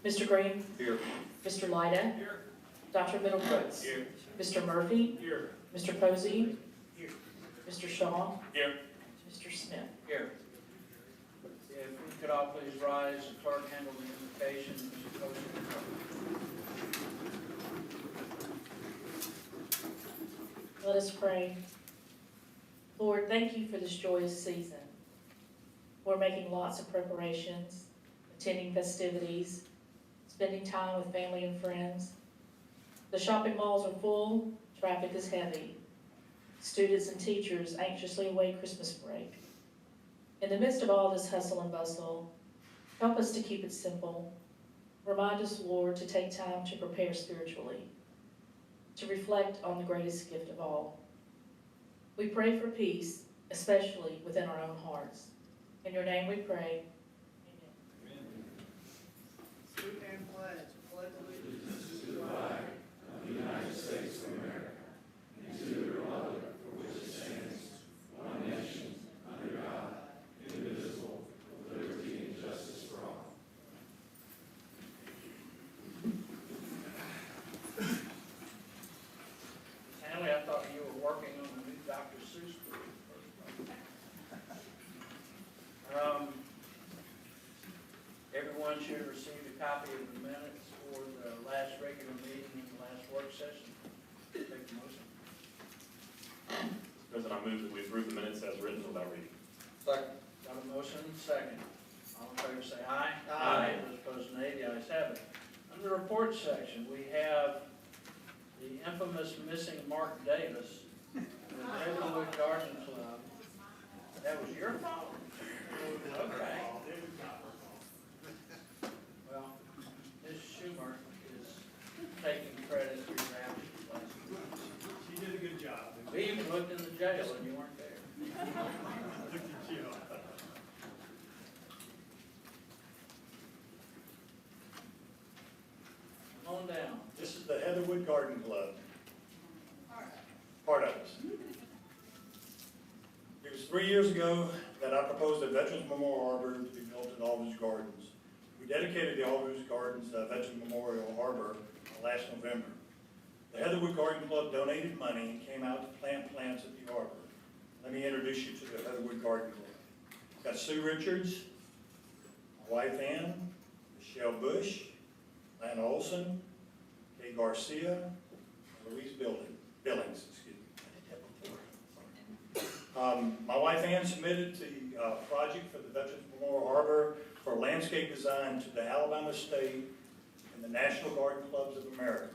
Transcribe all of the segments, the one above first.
Mr. Green? Here. Mr. Lyda? Here. Dr. Middlebrooks? Here. Mr. Murphy? Here. Mr. Posey? Here. Mr. Shaw? Here. Mr. Smith? Here. If we could all please rise, the clerk handle the invocation. Mr. Posey. Let us pray. Lord, thank you for this joyous season. We're making lots of preparations, attending festivities, spending time with family and friends. The shopping malls are full, traffic is heavy. Students and teachers anxiously await Christmas break. In the midst of all this hustle and bustle, help us to keep it simple. Remind us, Lord, to take time to prepare spiritually, to reflect on the greatest gift of all. We pray for peace, especially within our own hearts. In your name we pray. Amen. Salute and pledge. Pledge allegiance to the flag of the United States of America and to the republic for which it stands, one nation, under God, indivisible, with liberty and justice for all. Stanley, I thought you were working on the new Dr. Seuss book. Everyone should have received a copy of the minutes for the last regular meeting and the last work session. Take the motion. President, I move that we approve the minutes as written without reading. Second. Got a motion, second. All in favor say aye. Aye. Those opposed nay, the ayes have it. Under the report section, we have the infamous missing Mark Davis with Hazelwood Garden Club. That was your fault? Okay. Well, Ms. Schumer is taking credit for your absence. She did a good job. We even looked in the jail and you weren't there. Look at you. Come on down. This is the Heatherwood Garden Club. Part of us. It was 3 years ago that I proposed a Veterans Memorial Arbor to be built at Aldridge Gardens. We dedicated the Aldridge Gardens Veterans Memorial Arbor last November. The Heatherwood Garden Club donated money and came out to plant plants at the arbor. Let me introduce you to the Heatherwood Garden Club. Got Sue Richards, my wife Ann, Michelle Bush, Lana Olson, Kay Garcia, and Louise Billings. Excuse me. I did that before. My wife Ann submitted the project for the Veterans Memorial Arbor for landscape design to the Alabama State and the National Garden Clubs of America.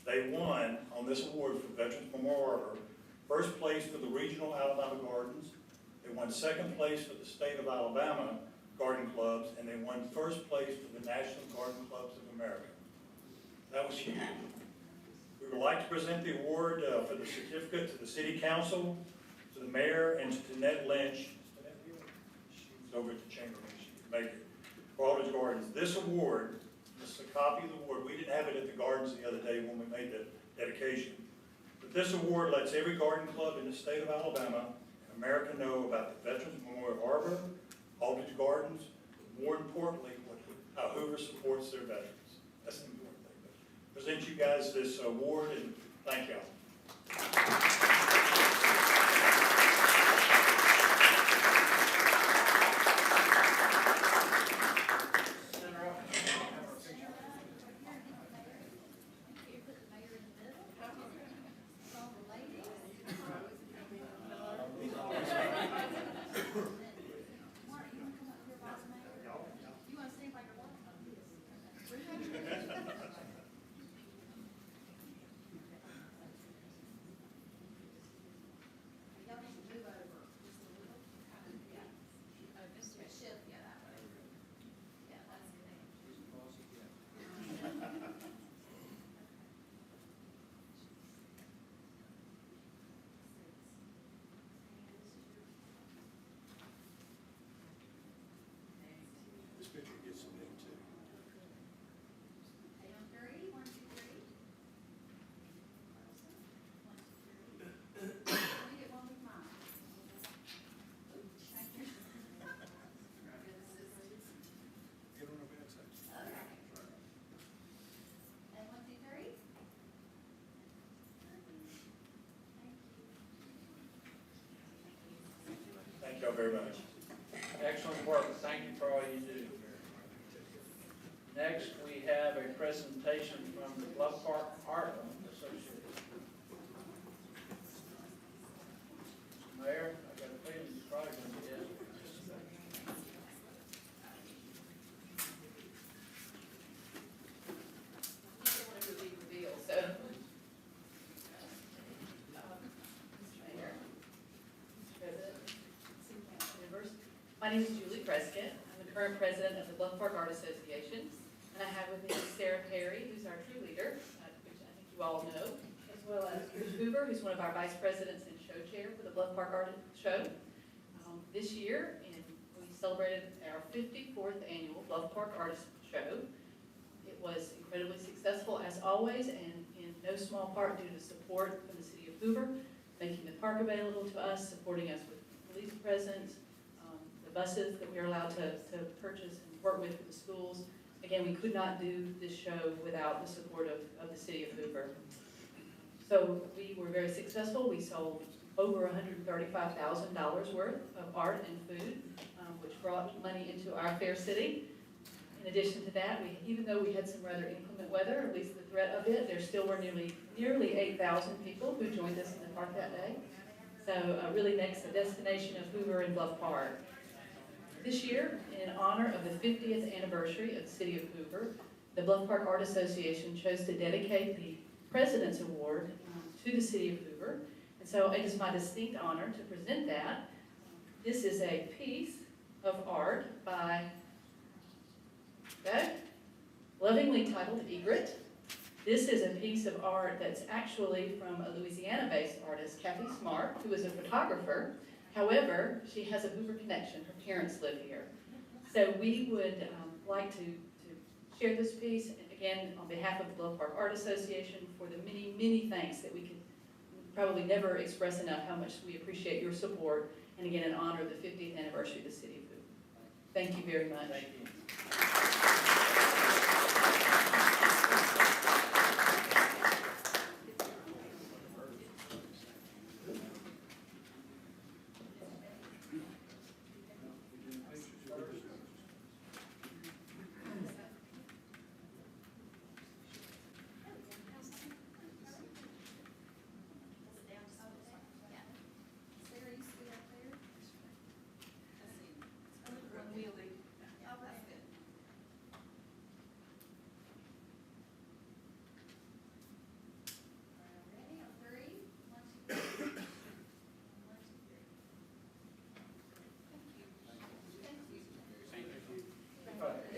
They won on this award for Veterans Memorial Arbor, first place for the regional Alabama Gardens. They won second place for the state of Alabama Garden Clubs, and they won first place for the National Garden Clubs of America. That was huge. We would like to present the award for the certificate to the City Council, to the Mayor, and to Danette Lynch. She was over at the chamber when she could make it. For Aldridge Gardens. This award, this is a copy of the award. We didn't have it at the gardens the other day when we made the dedication. But this award lets every garden club in the state of Alabama and America know about the Veterans Memorial Arbor, Aldridge Gardens, but more importantly, how Hoover supports their veterans. That's the important thing. But present you guys this award, and thank y'all. Thank y'all very much. Excellent work. Thank you for all you do. Next, we have a presentation from the Bluff Park Art Association. Mayor, I got a feeling you're probably going to be asking. My name is Julie Prescott. I'm the current president of the Bluff Park Art Association. And I have with me Sarah Perry, who's our true leader, which I think you all know, as well as Hoover, who's one of our vice presidents and show chair for the Bluff Park Art Show. This year, we celebrated our 54th annual Bluff Park Artist Show. It was incredibly successful as always, and in no small part due to support from the city of Hoover, making the park available to us, supporting us with police presence, the buses that we are allowed to purchase and work with the schools. Again, we could not do this show without the support of the city of Hoover. So we were very successful. We sold over $135,000 worth of art and food, which brought money into our fair city. In addition to that, even though we had some rather inclement weather, at least the threat of it, there still were nearly 8,000 people who joined us in the park that day. So really makes the destination of Hoover and Bluff Park. This year, in honor of the 50th anniversary of the city of Hoover, the Bluff Park Art Association chose to dedicate the President's Award to the city of Hoover. And so it is my distinct honor to present that. This is a piece of art by, lovingly titled Egret. This is a piece of art that's actually from a Louisiana-based artist, Kathy Smart, who is a photographer. However, she has a Hoover connection. Her parents live here. So we would like to share this piece, and again, on behalf of the Bluff Park Art Association, for the many, many thanks that we can probably never express enough how much we appreciate your support, and again, in honor of the 50th anniversary of the city of Hoover. Thank you very much. Thank you.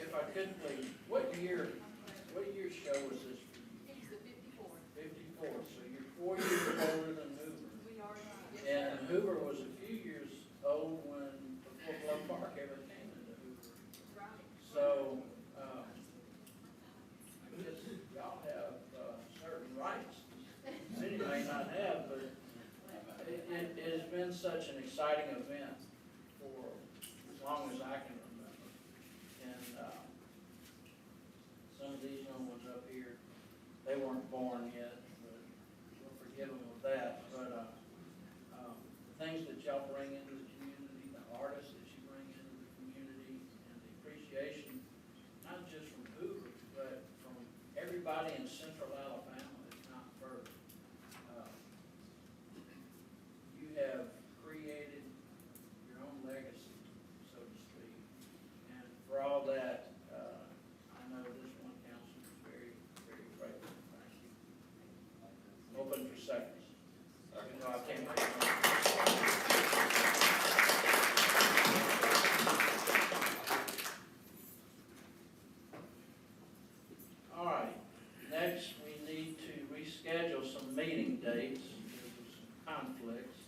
If I could please, what year show was this for you? It's the 54. 54, so you're 4 years older than Hoover. We are. And Hoover was a few years old before Bluff Park ever came into Hoover. Right. So, I guess y'all have certain rights the city may not have, but it has been such an exciting event for as long as I can remember. And some of these young ones up here, they weren't born yet, but we'll forgive them with that. But the things that y'all bring into the community, the artists that you bring into the community, and the appreciation, not just from Hoover, but from everybody in Central Alabama, if not further. You have created your own legacy, so to speak. And for all that, I know this one council is very, very grateful. Thank you. Open for seconds. No, I can't wait. All right, next we need to reschedule some meeting dates due to some conflicts.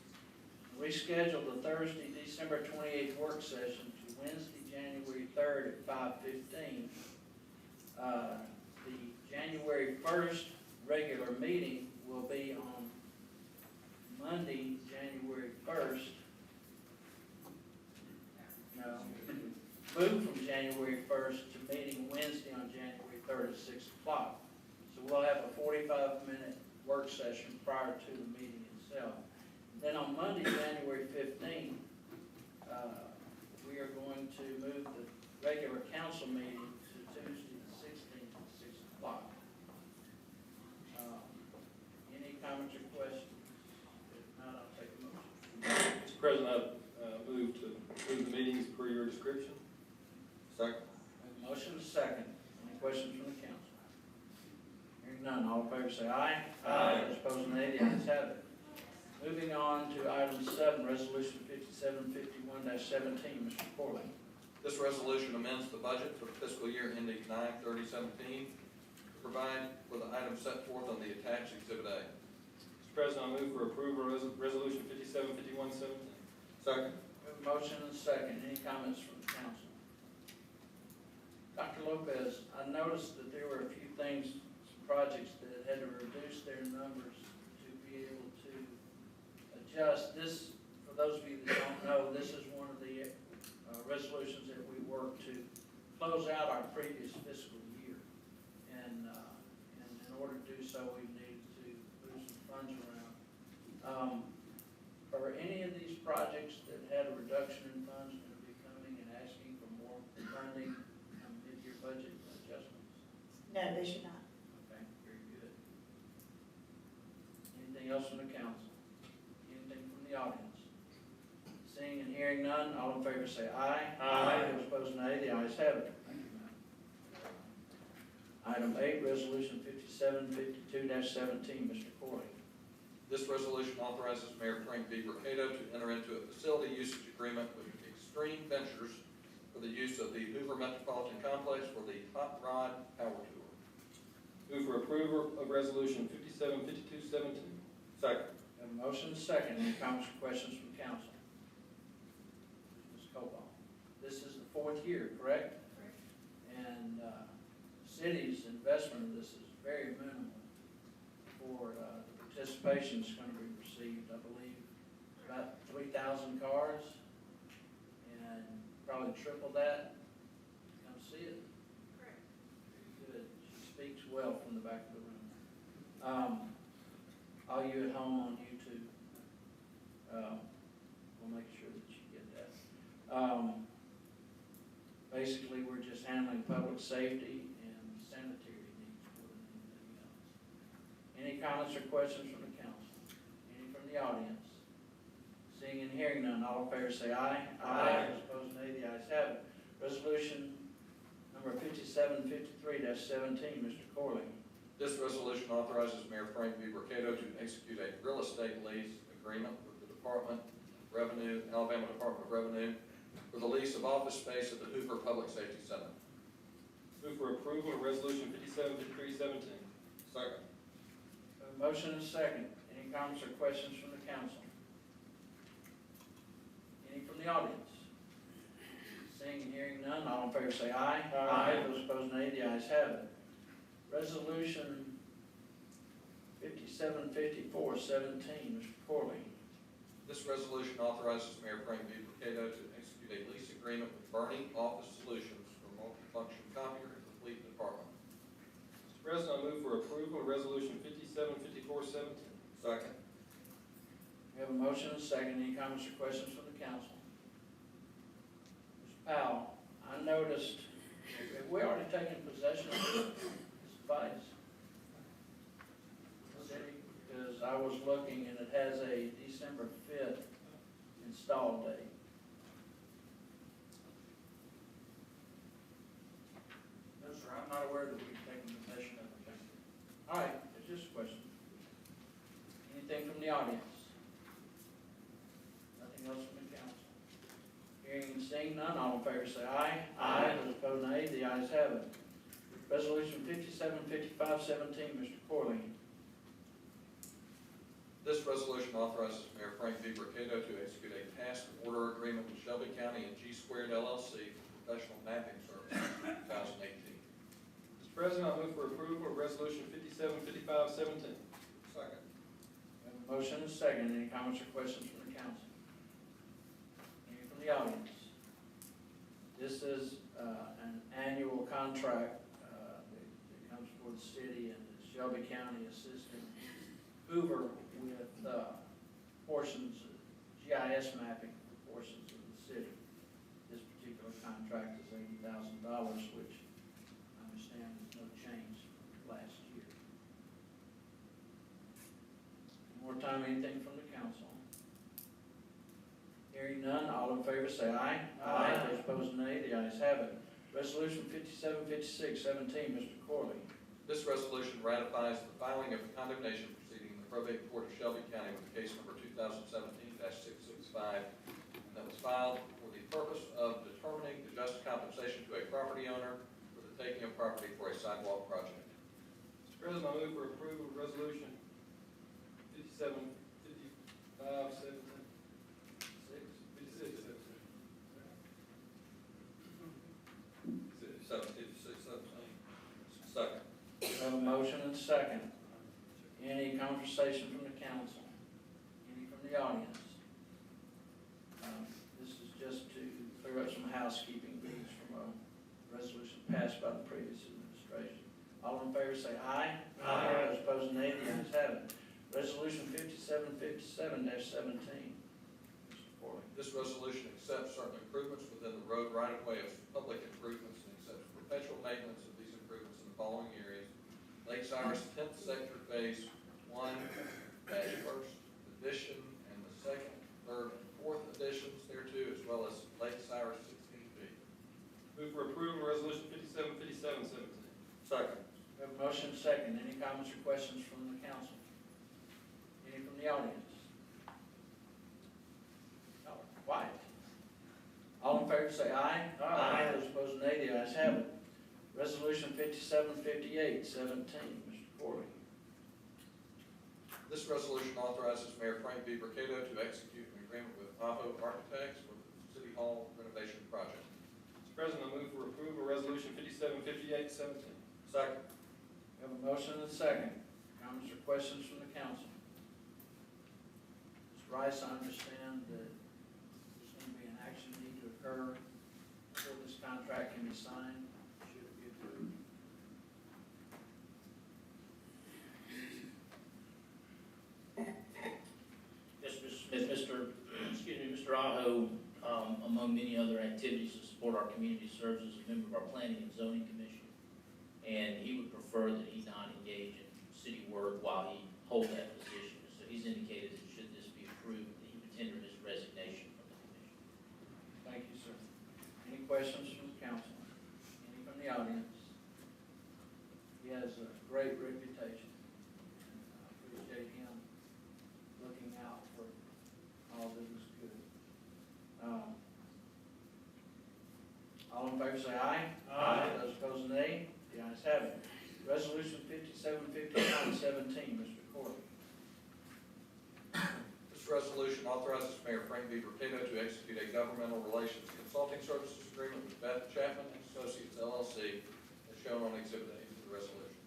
Reschedule the Thursday, December 28th work session to Wednesday, January 3rd at 5:15. The January 1st regular meeting will be on Monday, January 1st. No, moved from January 1st to meeting Wednesday on January 3rd at 6 o'clock. So we'll have a 45-minute work session prior to the meeting itself. Then on Monday, January 15th, we are going to move the regular council meeting to Tuesday the 16th at 6 o'clock. Any comments or questions? If not, I'll take a motion. Mr. President, I move to approve the meetings per your description. Second. We have a motion and a second. Any questions from the council? Hearing none, all in favor say aye. Aye. Those opposed, nay. The ayes have it. Moving on to item 7, resolution 5751-17, Mr. Corley. This resolution amends the budget for the fiscal year ending 9/30/17 to provide for the items set forth on the attached Exhibit A. Mr. President, I move for approval of resolution 5751-17. Second. We have a motion and a second. Any comments from the council? Dr. Lopez, I noticed that there were a few things, some projects that had to reduce their numbers to be able to adjust. This, for those of you that don't know, this is one of the resolutions that we worked to close out our previous fiscal year. And in order to do so, we needed to move some funds around. Are any of these projects that had a reduction in funds going to be coming and asking for more funding on mid-year budget adjustments? No, they should not. Okay, very good. Anything else from the council? Anything from the audience? Seeing and hearing none, all in favor say aye. Aye. Those opposed, nay. The ayes have it. Thank you, ma'am. Item 8, resolution 5752-17, Mr. Corley. This resolution authorizes Mayor Frank V. Mercado to enter into a facility usage agreement with Extreme Ventures for the use of the Hoover Metropolitan Complex for the Hot Rod Power Tour. Move for approval of resolution 5752-17. Second. Have a motion and a second. Any comments or questions from council? Ms. Cobal. This is the 4th year, correct? Correct. And city's investment of this is very minimal for the participation that's going to be received. I believe about 3,000 cars and probably triple that. Come see it. Correct. Good. She speaks well from the back of the room. All you at home on YouTube, we'll make sure that you get that. Basically, we're just handling public safety and sanitary needs more than anything else. Any comments or questions from the council? Any from the audience? Seeing and hearing none, all in favor say aye. Aye. Those opposed, nay. The ayes have it. Resolution number 5753-17, Mr. Corley. This resolution authorizes Mayor Frank V. Mercado to execute a real estate lease agreement with the Department of Revenue, Alabama Department of Revenue, for the lease of office space at the Hoover Public Safety Center. Move for approval of resolution 5753-17. Second. A motion and a second. Any comments or questions from the council? Any from the audience? Seeing and hearing none, all in favor say aye. Aye. Those opposed, nay. The ayes have it. Resolution 5754-17, Mr. Corley. This resolution authorizes Mayor Frank V. Mercado to execute a lease agreement with Bernie Office Solutions for multifunction copier at the Fleet Department. Mr. President, I move for approval of resolution 5754-17. Second. We have a motion and a second. Any comments or questions from the council? Mr. Powell, I noticed, have we already taken possession of this device? Because I was looking and it has a December 5th install date. No, sir, I'm not aware that we've taken possession of it. All right, it's just a question. Anything from the audience? Nothing else from the council? Hearing and seeing none, all in favor say aye. Aye. Those opposed, nay. The ayes have it. Resolution 5755-17, Mr. Corley. This resolution authorizes Mayor Frank V. Mercado to execute a task order agreement with Shelby County and G Squared LLC for professional mapping services for 2018. Mr. President, I move for approval of resolution 5755-17. Second. We have a motion and a second. Any comments or questions from the council? Any from the audience? This is an annual contract that comes for the city and Shelby County assisting Hoover with portions, GIS mapping for portions of the city. contract is $80,000, which I understand is no change from last year. One more time, anything from the council? Hearing none, all in favor say aye. Aye. Those opposed, nay. The ayes have it. Resolution 575617, Mr. Corley. This resolution ratifies the filing of a condemnation proceeding in the probate court of Shelby County with case number 2017-665, that was filed for the purpose of determining the just compensation to a property owner for the taking of property for a sidewalk project. Mr. President, I move for approval of resolution 575517. 5617. Second. We have a motion and second. Any conversation from the council? Any from the audience? This is just to clear up some housekeeping needs from a resolution passed by the previous administration. All in favor say aye. Aye. Those opposed, nay. The ayes have it. Resolution 5757-17. Mr. Corley. This resolution accepts certain improvements within the road right-of-way of public improvements and accepts perpetual maintenance of these improvements in the following areas: Lake Cyrus 10th Sector Phase 1, First Addition, and the 2nd, 3rd, and 4th additions thereto, as well as Lake Cyrus 16B. Move for approval of resolution 575717. Second. We have a motion and second. Any comments or questions from the council? Any from the audience? No, quiet. All in favor say aye. Aye. Those opposed, nay. The ayes have it. Resolution 575817, Mr. Corley. This resolution authorizes Mayor Frank B. Mercado to execute an agreement with Hoover Architects for the City Hall renovation project. Mr. President, I move for approval of resolution 575817. Second. We have a motion and a second. Comments or questions from the council? Mr. Rice, I understand that there's going to be an action need to occur before this contract can be signed. Should it be approved? Yes, Mr. Smith, Mr. Aho, among many other activities to support our community, serves as a member of our Planning and Zoning Commission. And he would prefer that he not engage in city work while he holds that position. So he's indicated that should this be approved, that he would tender his resignation from the commission. Thank you, sir. Any questions from the council? Any from the audience? He has a great reputation. And I appreciate him looking out for all that is good. All in favor say aye. Aye. Those opposed, nay. The ayes have it. Resolution 575917, Mr. Corley. This resolution authorizes Mayor Frank B. Mercado to execute a governmental relations consulting services agreement with Beth Chapman and Associates LLC, as shown on Exhibit A to the resolution.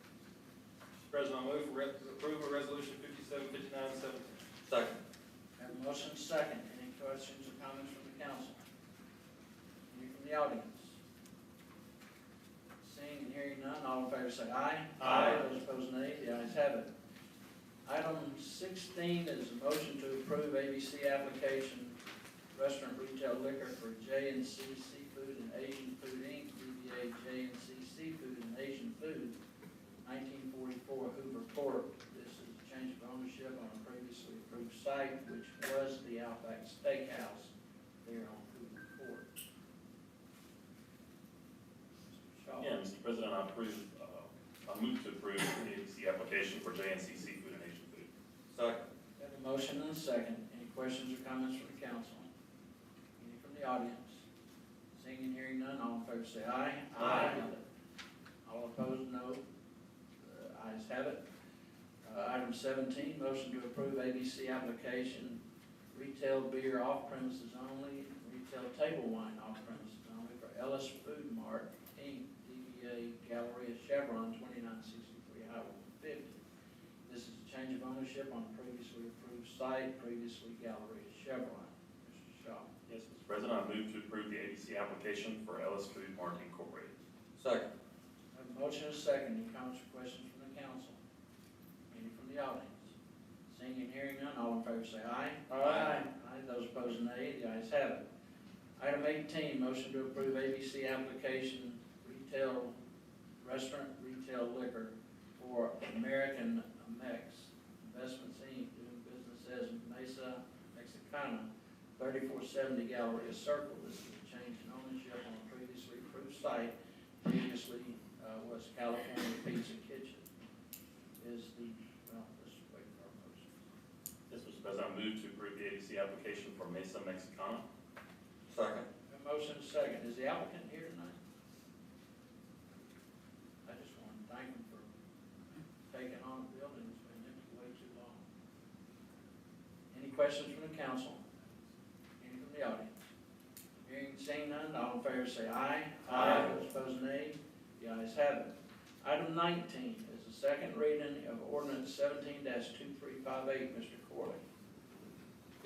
Mr. President, I move for approval of resolution 575917. Second. Have a motion second. Any questions or comments from the council? Any from the audience? Seeing and hearing none, all in favor say aye. Aye. Those opposed, nay. The ayes have it. Item 16 is a motion to approve ABC application, restaurant retail liquor for J&C Seafood and Asian Food Inc., DBA J&C Seafood and Asian Food, 1944 Hoover Court. This is a change of ownership on a previously approved site, which was the Outback Steakhouse there on Hoover Court. Mr. Shaw. Yeah, Mr. President, I move to approve the ABC application for J&C Seafood and Asian Food. Second. Have a motion and a second. Any questions or comments from the council? Any from the audience? Seeing and hearing none, all in favor say aye. Aye. All opposed, no. The ayes have it. Item 17, motion to approve ABC application, retail beer off premises only, retail table wine off premises only for Ellis Food Mart, Inc., DBA Galleria Chevron, 2963 Highway 150. This is a change of ownership on a previously approved site, previously Galleria Chevron. Mr. Shaw. Yes, Mr. President, I move to approve the ABC application for Ellis Food Mart Incorporated. Second. I have a motion and a second. Any comments or questions from the council? Any from the audience? Seeing and hearing none, all in favor say aye. Aye. Those opposed, nay. The ayes have it. Item 18, motion to approve ABC application, retail, restaurant, retail liquor for American Mex Investments Inc., doing business as Mesa Mexicana, 3470 Galleria Circle. This is a change in ownership on a previously approved site. Previously was California Pizza Kitchen. Is the, well, let's wait for our motion. Yes, Mr. President, I move to approve the ABC application for Mesa Mexicana. Second. A motion is second. Is the applicant here tonight? I just want to thank him for taking on a building that's been empty way too long. Any questions from the council? Any from the audience? Hearing, seeing none, all in favor say aye. Aye. Those opposed, nay. The ayes have it. Item 19 is the second reading of ordinance 17-2358. Mr. Corley.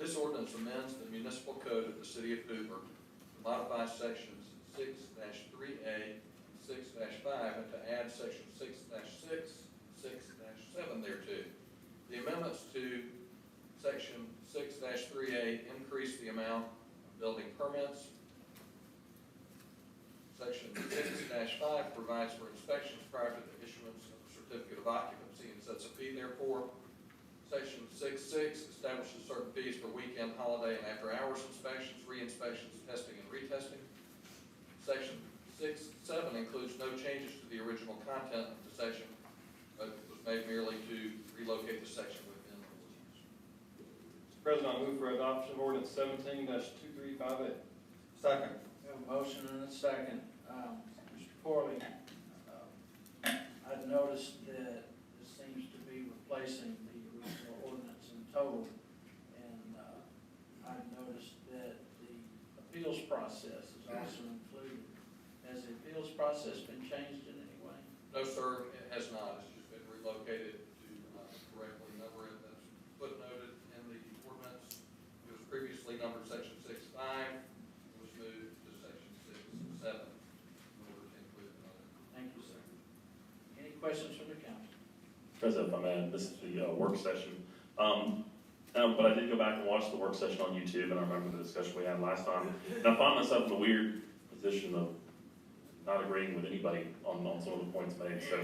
This ordinance amends the municipal code of the city of Hoover to modify sections 6-3A, 6-5, and to add section 6-6, 6-7 thereto. The amendments to section 6-3A increase the amount of building permits. Section 6-5 provides for inspections prior to the issuance of a certificate of occupancy and sets a fee therefore. Section 6-6 establishes certain fees for weekend, holiday, and after-hours inspections, re-inspections, testing, and retesting. Section 6-7 includes no changes to the original content of the section, but was made merely to relocate the section within the ordinance. Mr. President, I move for adoption of ordinance 17-2358. Second. We have a motion and a second. Mr. Corley, I've noticed that this seems to be replacing the original ordinance in total, and I've noticed that the appeals process is also included. Has the appeals process been changed in any way? No, sir, it has not. It's just been relocated to correctly number it. That's footnoted in the ordinance. It was previously numbered section 6-5. It was moved to section 6-7 in order to include another. Thank you, sir. Any questions from the council? President, if I may, this is the work session. But I did go back and watch the work session on YouTube, and I remember the discussion we had last time. And I found myself in a weird position of not agreeing with anybody on some of the points made. So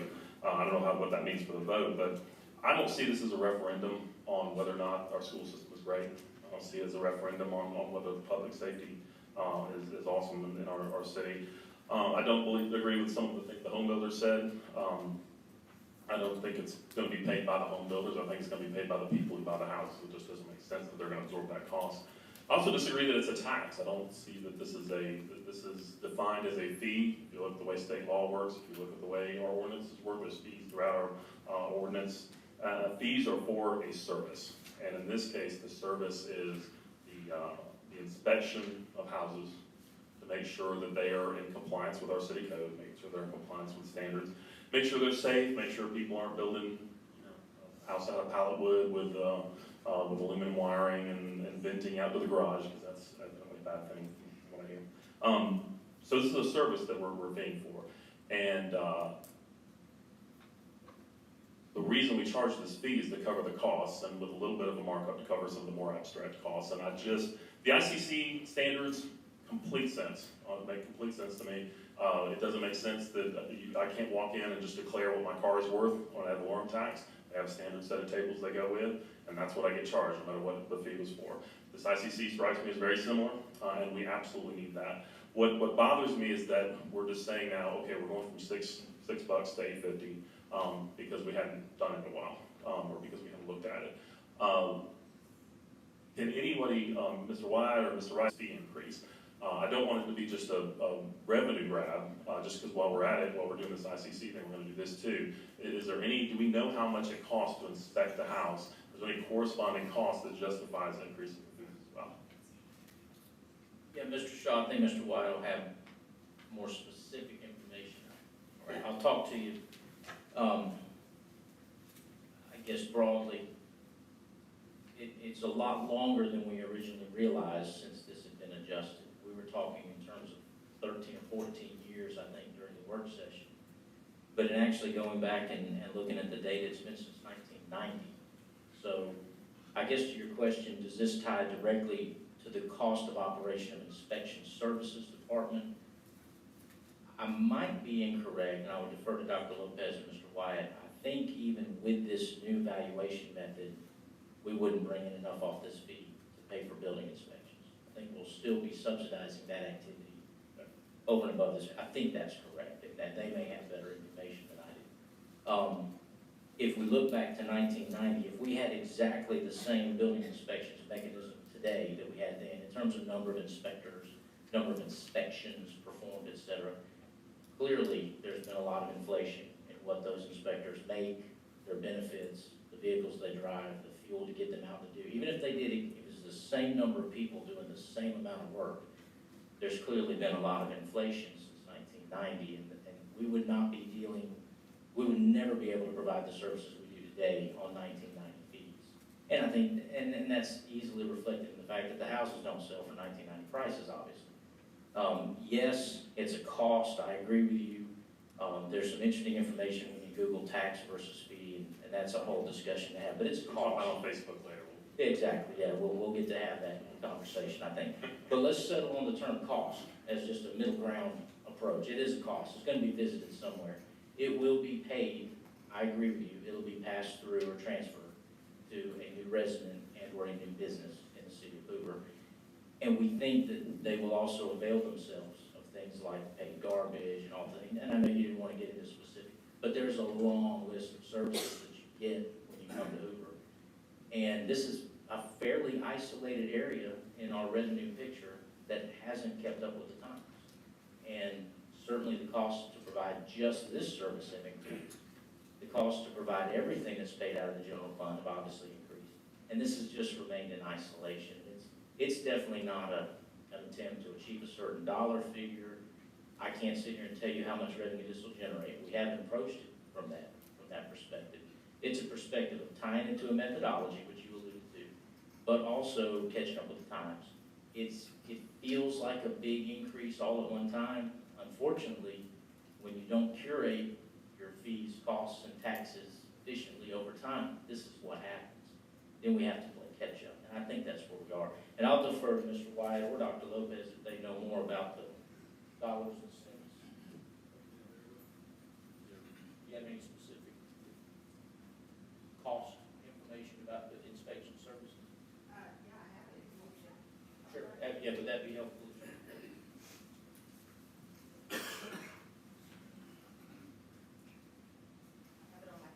I don't know what that means for the vote, but I don't see this as a referendum on whether or not our school system is great. I don't see it as a referendum on whether public safety is awesome in our city. I don't agree with some of the things the home builders said. I don't think it's going to be paid by the home builders. I think it's going to be paid by the people who buy the house. It just doesn't make sense that they're going to absorb that cost. I also disagree that it's a tax. I don't see that this is defined as a fee. If you look at the way state law works, if you look at the way our ordinances work, there's fees throughout our ordinance. Fees are for a service, and in this case, the service is the inspection of houses to make sure that they are in compliance with our city code, making sure they're in compliance with standards, make sure they're safe, make sure people aren't building a house out of pallet wood with aluminum wiring and venting out to the garage, because that's a really bad thing from what I hear. So this is a service that we're paying for, and the reason we charge this fee is to cover the costs, and with a little bit of a markup to cover some of the more abstract costs. And the ICC standards, complete sense. It make complete sense to me. It doesn't make sense that I can't walk in and just declare what my car is worth when I have alarm tax. They have a standard set of tables they go with, and that's what I get charged, no matter what the fee was for. This ICC strikes me as very similar, and we absolutely need that. What bothers me is that we're just saying now, okay, we're going from $6 to $8.50 because we hadn't done it in a while, or because we haven't looked at it. Can anybody, Mr. Wyatt or Mr. Rice, fee increase? I don't want it to be just a revenue grab, just because while we're at it, while we're doing this ICC thing, we're going to do this too. Do we know how much it costs to inspect the house? Is there any corresponding cost that justifies increasing the fees as well? Yeah, Mr. Shaw, I think Mr. White will have more specific information. All right, I'll talk to you, I guess broadly. It's a lot longer than we originally realized since this had been adjusted. We were talking in terms of 13 or 14 years, I think, during the work session. But in actually going back and looking at the data, it's been since 1990. So I guess to your question, does this tie directly to the cost of operation of inspection services department? might be incorrect, and I would defer to Dr. Lopez and Mr. Wyatt. I think even with this new valuation method, we wouldn't bring in enough off this fee to pay for building inspections. I think we'll still be subsidizing that activity over and above this. I think that's correct, and that they may have better information than I do. If we look back to 1990, if we had exactly the same building inspections mechanism today that we had then, in terms of number of inspectors, number of inspections performed, et cetera, clearly there's been a lot of inflation in what those inspectors make, their benefits, the vehicles they drive, the fuel to get them out to do. Even if they did it, it was the same number of people doing the same amount of work, there's clearly been a lot of inflation since 1990, and we would not be dealing, we would never be able to provide the services we do today on 1990 fees. And I think, and that's easily reflected in the fact that the houses don't sell for 1990 prices, obviously. Yes, it's a cost, I agree with you. There's some interesting information when you Google tax versus fee, and that's a whole discussion to have, but it's a We'll talk cost. about it on Facebook later. Exactly, yeah, we'll get to have that conversation, I think. But let's settle on the term cost as just a middle ground approach. It is a cost, it's gonna be visited somewhere. It will be paid, I agree with you, it'll be passed through or transferred to a new resident and or a new business in the city of Hoover. And we think that they will also avail themselves of things like paid garbage and all things. And I know you didn't want to get into specific, but there's a long list of services that you get when you come to Hoover. And this is a fairly isolated area in our revenue picture that hasn't kept up with the times. And certainly the cost to provide just this service have increased. The cost to provide everything that's paid out of the general fund have obviously increased. And this has just remained in isolation. It's definitely not an attempt to achieve a certain dollar figure. I can't sit here and tell you how much revenue this will generate. We haven't approached it from that perspective. It's a perspective of tying it to a methodology, which you alluded to, but also catching up with the times. It feels like a big increase all at one time. Unfortunately, when you don't curate your fees, costs, and taxes efficiently over time, this is what happens. Then we have to play catch up, and I think that's where we are. And I'll defer to Mr. Wyatt or Dr. Lopez if they know more about the dollars and cents. Do you have any specific cost information about the inspection services? Yeah, I have it. Sure. Yeah, would that be helpful? I have it on my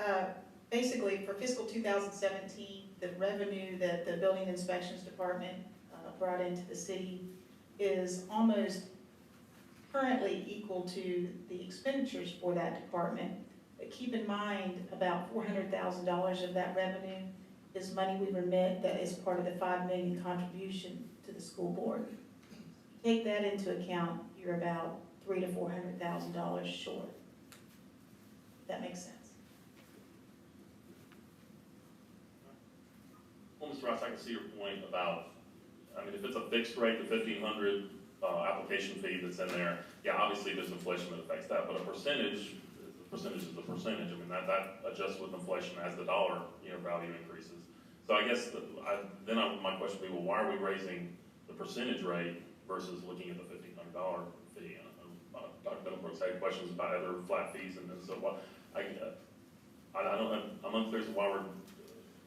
phone. Basically, for fiscal 2017, the revenue that the Building Inspections Department brought into the city is almost currently equal to the expenditures for that department. But keep in mind, about $400,000 of that revenue is money we remit that is part of the $5 million contribution to the school board. Take that into account, you're about $300,000 to $400,000 short. If that makes sense. Well, Mr. Ross, I can see your point about, I mean, if it's a fixed rate, the 1,500 application fee that's in there, yeah, obviously there's inflation that affects that, but a percentage, the percentage is a percentage. I mean, that adjusts with inflation as the dollar, value increases. So I guess my question would be, well, why are we raising the percentage rate versus looking at the $1,500 fee? Dr. Middlebrooks had questions about other flat fees, and so what? I'm unclear as to why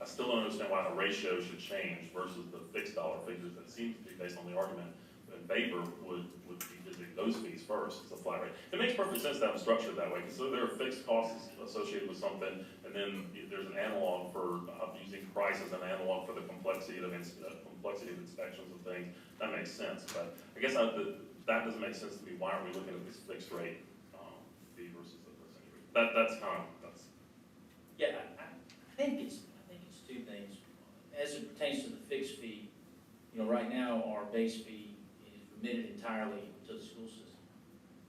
I still don't understand why the ratio should change versus the fixed dollar figures that seem to be based on the argument that Baber would be visiting those fees first. It's a flat rate. It makes perfect sense to have them structured that way, because so there are fixed costs associated with something, and then there's an analog for using price as an analog for the complexity of inspections and things. That makes sense, but I guess that doesn't make sense to me. Why are we looking at this fixed rate fee versus the percentage rate? That's Yeah, I think it's two things. As it pertains to the fixed fee, right now our base fee is remitted entirely to the school system.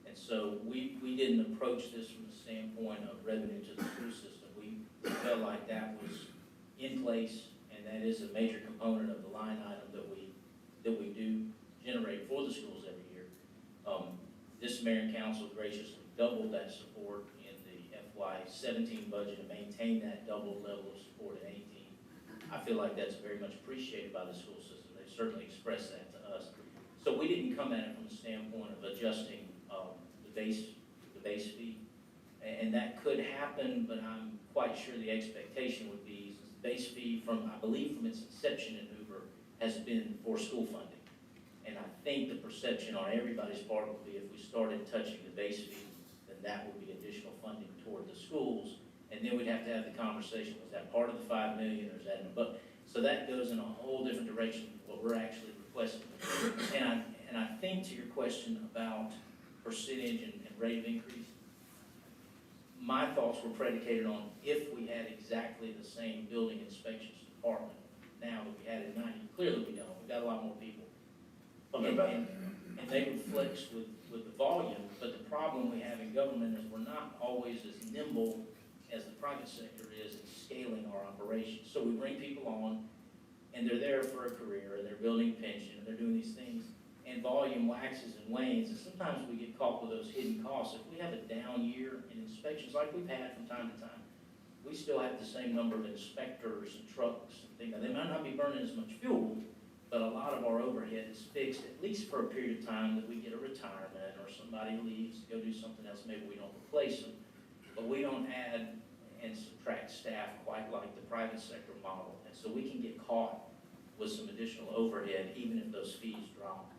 And so we didn't approach this from the standpoint of revenue to the school system. We felt like that was in place, and that is a major component of the line item that we do generate for the schools every year. This mayor and council graciously doubled that support in the FY17 budget and maintained that double level of support in 18. I feel like that's very much appreciated by the school system. They've certainly expressed that to us. So we didn't come at it from the standpoint of adjusting the base fee. And that could happen, but I'm quite sure the expectation would be, since the base fee from, I believe from its inception in Hoover, has been for school funding. And I think the perception on everybody's part would be if we started touching the base fee, then that would be additional funding toward the schools. And then we'd have to have the conversation, was that part of the 5 million or is that in the budget? So that goes in a whole different direction from what we're actually requesting. And I think to your question about percentage and rate of increase, my thoughts were predicated on if we had exactly the same building inspections department now that we had in 90. Clearly we don't, we've got a lot more people. And they would flex with the volume, but the problem we have in government is we're not always as nimble as the private sector is in scaling our operations. So we bring people on, and they're there for a career, and they're building pension, and they're doing these things, and volume waxes and wanes, and sometimes we get caught with those hidden costs. If we have a down year in inspections, like we've had from time to time, we still have the same number of inspectors and trucks and things. Now, they might not be burning as much fuel, but a lot of our overhead is fixed, at least for a period of time that we get a retirement or somebody leaves to go do something else, maybe we don't replace them. But we don't add and subtract staff quite like the private sector model. And so we can get caught with some additional overhead even if those fees drop.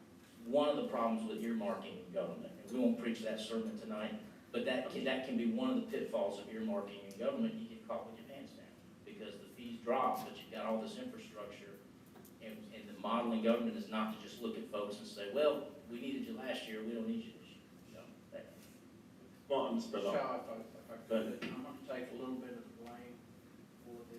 One of the problems with earmarking in government, and we won't preach that sermon tonight, but that can be one of the pitfalls of earmarking in government. You get caught with your pants down because the fees drop, but you've got all this infrastructure. And the model in government is not to just look at folks and say, well, we needed you last year, we don't need you this year. So, Well, Mr. President. Shaw, if I could, I'm gonna take a little bit of the blame for the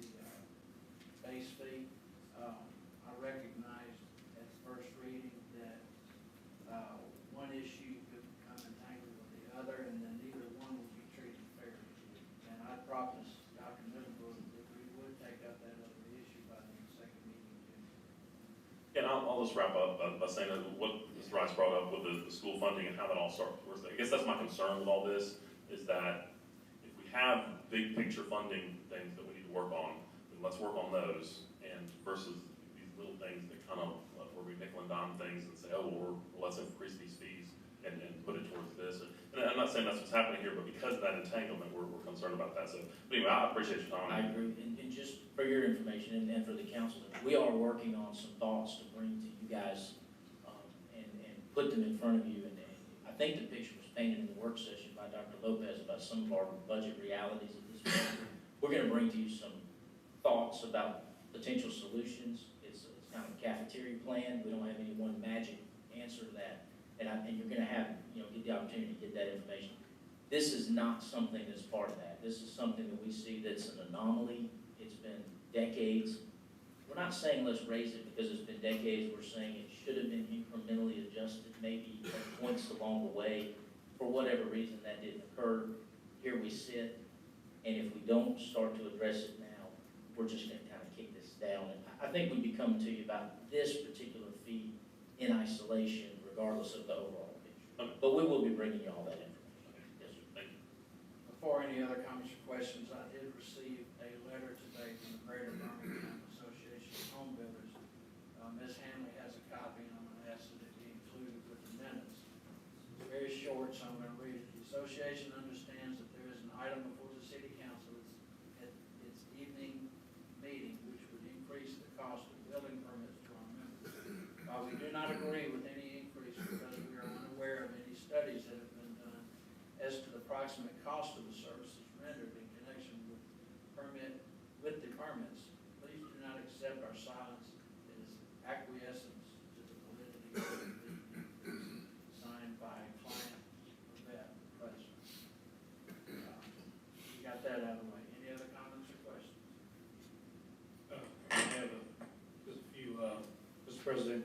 base fee. I recognized at the first reading that one issue could become entangled with the other, and then neither one would be treated fairly. And I promised Dr. Middlebrook that we would take up that other issue by the second meeting in June. And I'll just wrap up by saying that what Mr. Rice brought up with the school funding and how that all starts. I guess that's my concern with all this, is that if we have big picture funding things that we need to work on, then let's work on those, and versus these little things that kind of, where we nickel and dime things and say, oh, well, let's increase these fees and put it towards this. And I'm not saying that's what's happening here, but because of that entanglement, we're concerned about that. So, but anyway, I appreciate your time. I agree, and just for your information and for the council, we are working on some thoughts to bring to you guys and put them in front of you. And I think the picture was painted in the work session by Dr. Lopez about some of our budget realities at this point. We're going to bring to you some thoughts about potential solutions. It's kind of a cafeteria plan. We don't have any one magic answer to that. And you're going to have, get the opportunity to get that information. This is not something that's part of that. This is something that we see that's an anomaly. It's been decades. We're not saying let's raise it because it's been decades. We're saying it should have been incrementally adjusted, maybe at points along the way. For whatever reason, that didn't occur. Here we sit, and if we don't start to address it now, we're just going to kind of kick this down. And I think we'd be coming to you about this particular fee in isolation, regardless of the overall picture. But we will be bringing you all that information. Yes, sir. Thank you. Before any other comments or questions, I did receive a letter today from the Greater Birmingham Association of Home Builders. Ms. Hanley has a copy, and I'm going to ask that it be included with the minutes. It's very short, so I'm going to read it. The association understands that there is an item before the city council at its evening meeting which would increase the cost of building permits to our members. While we do not agree with any increase because we are unaware of any studies that have been done as to the approximate cost of the services rendered in connection with the permits, please do not accept our silence as acquiescence to the validity of the signed by client Yvette, president. You got that out of the way. Any other comments or questions? I have just a few, Mr. President.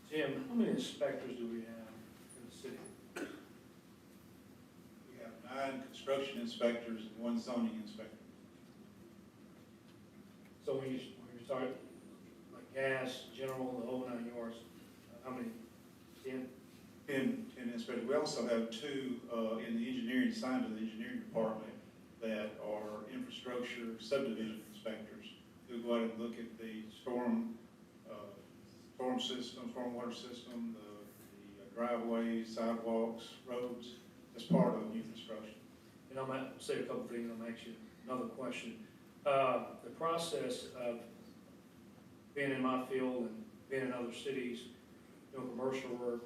Jim, how many inspectors do we have in the city? We have 9 construction inspectors and 1 zoning inspector. So when you start, like gas, general, the whole 9 yards, how many? 10? 10 inspectors. We also have 2 in the engineering, assigned to the engineering department, that are infrastructure subdivision inspectors who go out and look at the stormwater system, the driveways, sidewalks, roads, as part of new construction. And I'm gonna say a couple things, I'm actually, another question. The process of being in my field and being in other cities, doing commercial work,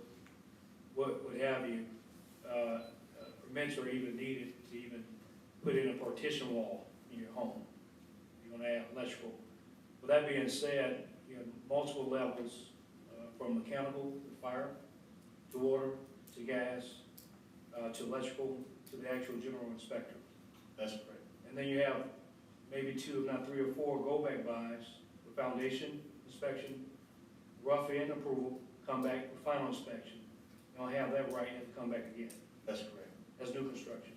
what have you, permits are even needed to even put in a partition wall in your home. You're gonna add electrical. With that being said, you have multiple levels, from mechanical to fire, to water, to gas, to electrical, to the actual general inspector. That's correct. And then you have maybe 2, if not 3 or 4, go-back buys for foundation inspection, rough end approval, come back for final inspection. You don't have that right, you have to come back again. That's correct. That's new construction.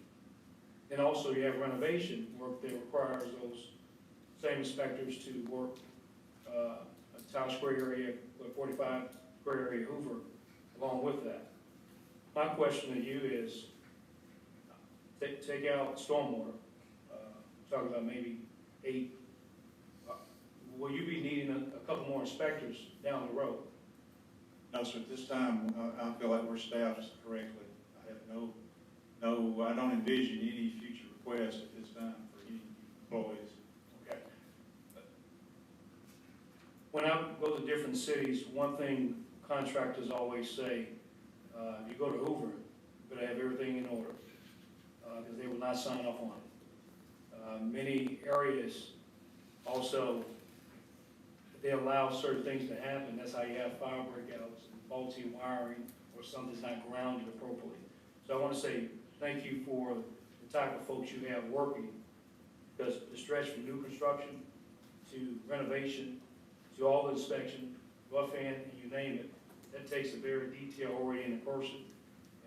And also you have renovation work that requires those same inspectors to work, a Town Square area, 45 square area Hoover, along with that. My question to you is, take out stormwater, talking about maybe 8. Will you be needing a couple more inspectors down the road? No, sir, at this time, I feel like we're staffed correctly. I have I don't envision any future requests at this time for any employees. Okay. When I go to different cities, one thing contractors always say, you go to Hoover, you better have everything in order, because they will not sign off on it. Many areas also, they allow certain things to happen. That's how you have fire breakouts and faulty wiring or something's not grounded appropriately. So I want to say thank you for the type of folks you have working, because the stretch from new construction to renovation to all the inspection, rough end, and you name it, that takes a very detail-oriented person.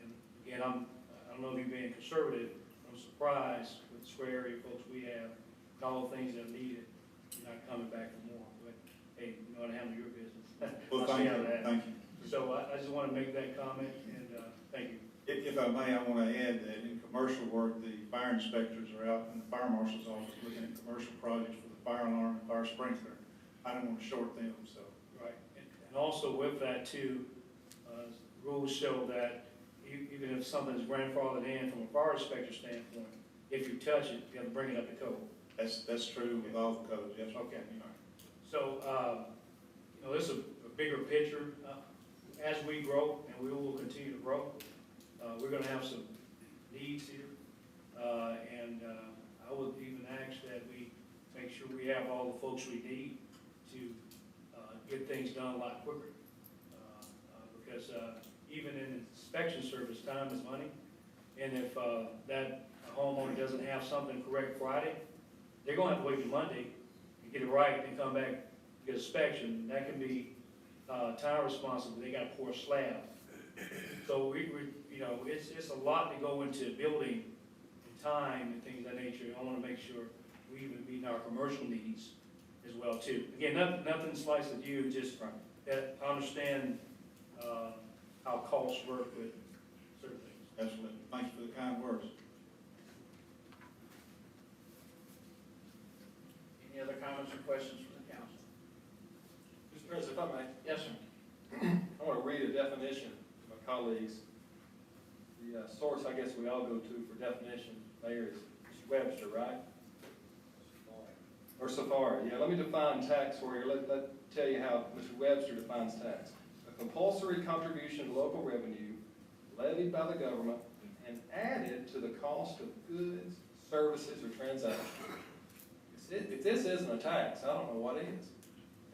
And again, I don't know if you're being conservative, I'm surprised with the square area folks we have, and all the things that are needed, you're not coming back for more. But hey, you know how to handle your business. Well, I'll thank see you, how that- thank you. So I just want to make that comment, and thank you. If I may, I want to add that in commercial work, the fire inspectors are out in the fire marshal's office looking at commercial projects for the fire alarm and fire sprinkler. I don't want to short them, so. Right, and also with that too, rules show that even if something's grandfathered in from a fire inspector standpoint, if you touch it, you have to bring it up to code. That's true with all the codes, yes. Okay, all right. So, this is a bigger picture. As we grow, and we will continue to grow, we're gonna have some needs here. And I would even ask that we make sure we have all the folks we need to get things done a lot quicker. Because even in inspection service, time is money. And if that homeowner doesn't have something correct Friday, they're gonna have to wait till Monday and get it right and come back and get inspection. That can be time responsible. They gotta pour a slab. So it's a lot to go into building and time and things of that nature. I wanna make sure we even meet our commercial needs as well too. Again, nothing slices at you, just that I understand how costs work with certain things. Absolutely. Thank you for the kind words. Any other comments or questions from the council? Mr. President, if I may, Yes, sir. I want to read a definition to my colleagues. The source I guess we all go to for definition, Mayor, is Mr. Webster, right? Or Safari. Yeah, let me define tax for you. Let tell you how Mr. Webster defines tax. A compulsory contribution to local revenue levied by the government and added to the cost of goods, services, or transactions. If this isn't a tax, I don't know what is.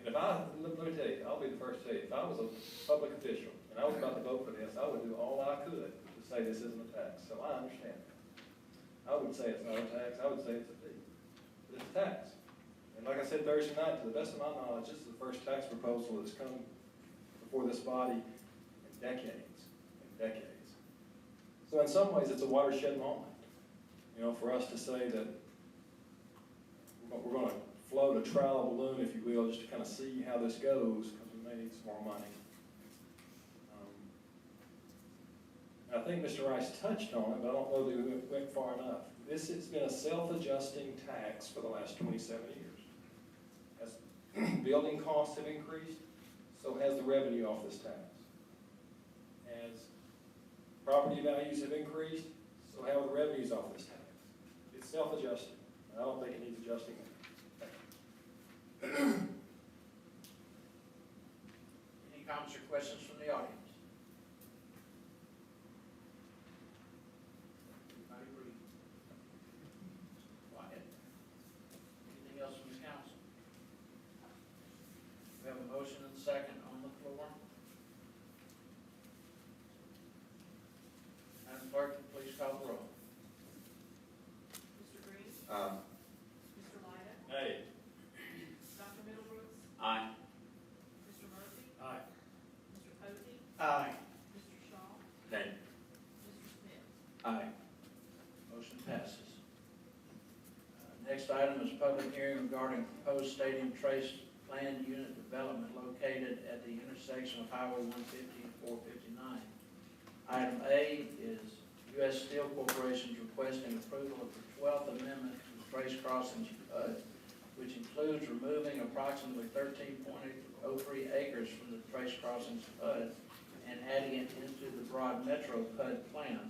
And let me tell you, I'll be the first to tell you, if I was a public official and I was about to vote for this, I would do all I could to say this isn't a tax. So I understand that. I would say it's not a tax, I would say it's a fee. But it's a tax. And like I said Thursday night, to the best of my knowledge, this is the first tax proposal that's come before this body in decades and decades. So in some ways, it's a watershed moment, for us to say that we're going to float a trial balloon, if you will, just to kind of see how this goes, because we may need some more money. I think Mr. Rice touched on it, but I don't know that we went far enough. This has been a self-adjusting tax for the last 27 years. As building costs have increased, so has the revenue off this tax. as property values have increased, so have the revenues off this tax. It's self-adjusting. I don't think it needs adjusting. Any comments or questions from the audience? Everybody breathe. Quiet. Anything else from the council? We have a motion and a second on the floor. Madam Clerk, please call the roll. Mr. Green? Mr. Lyda? Hey. Dr. Middlebrooks? Aye. Mr. Murphy? Aye. Mr. Posey? Aye. Mr. Shaw? Nay. Mr. Smith? Aye. Motion passes. Next item is public hearing regarding proposed stadium trace planned unit development located at the intersection of Highway 150 and 459. Item A is U.S. Steel Corporation's requesting approval of the 12th Amendment to the Trace Crossings PUD, which includes removing approximately 13.03 acres from the Trace Crossings PUD and adding it into the Broad Metro PUD plan,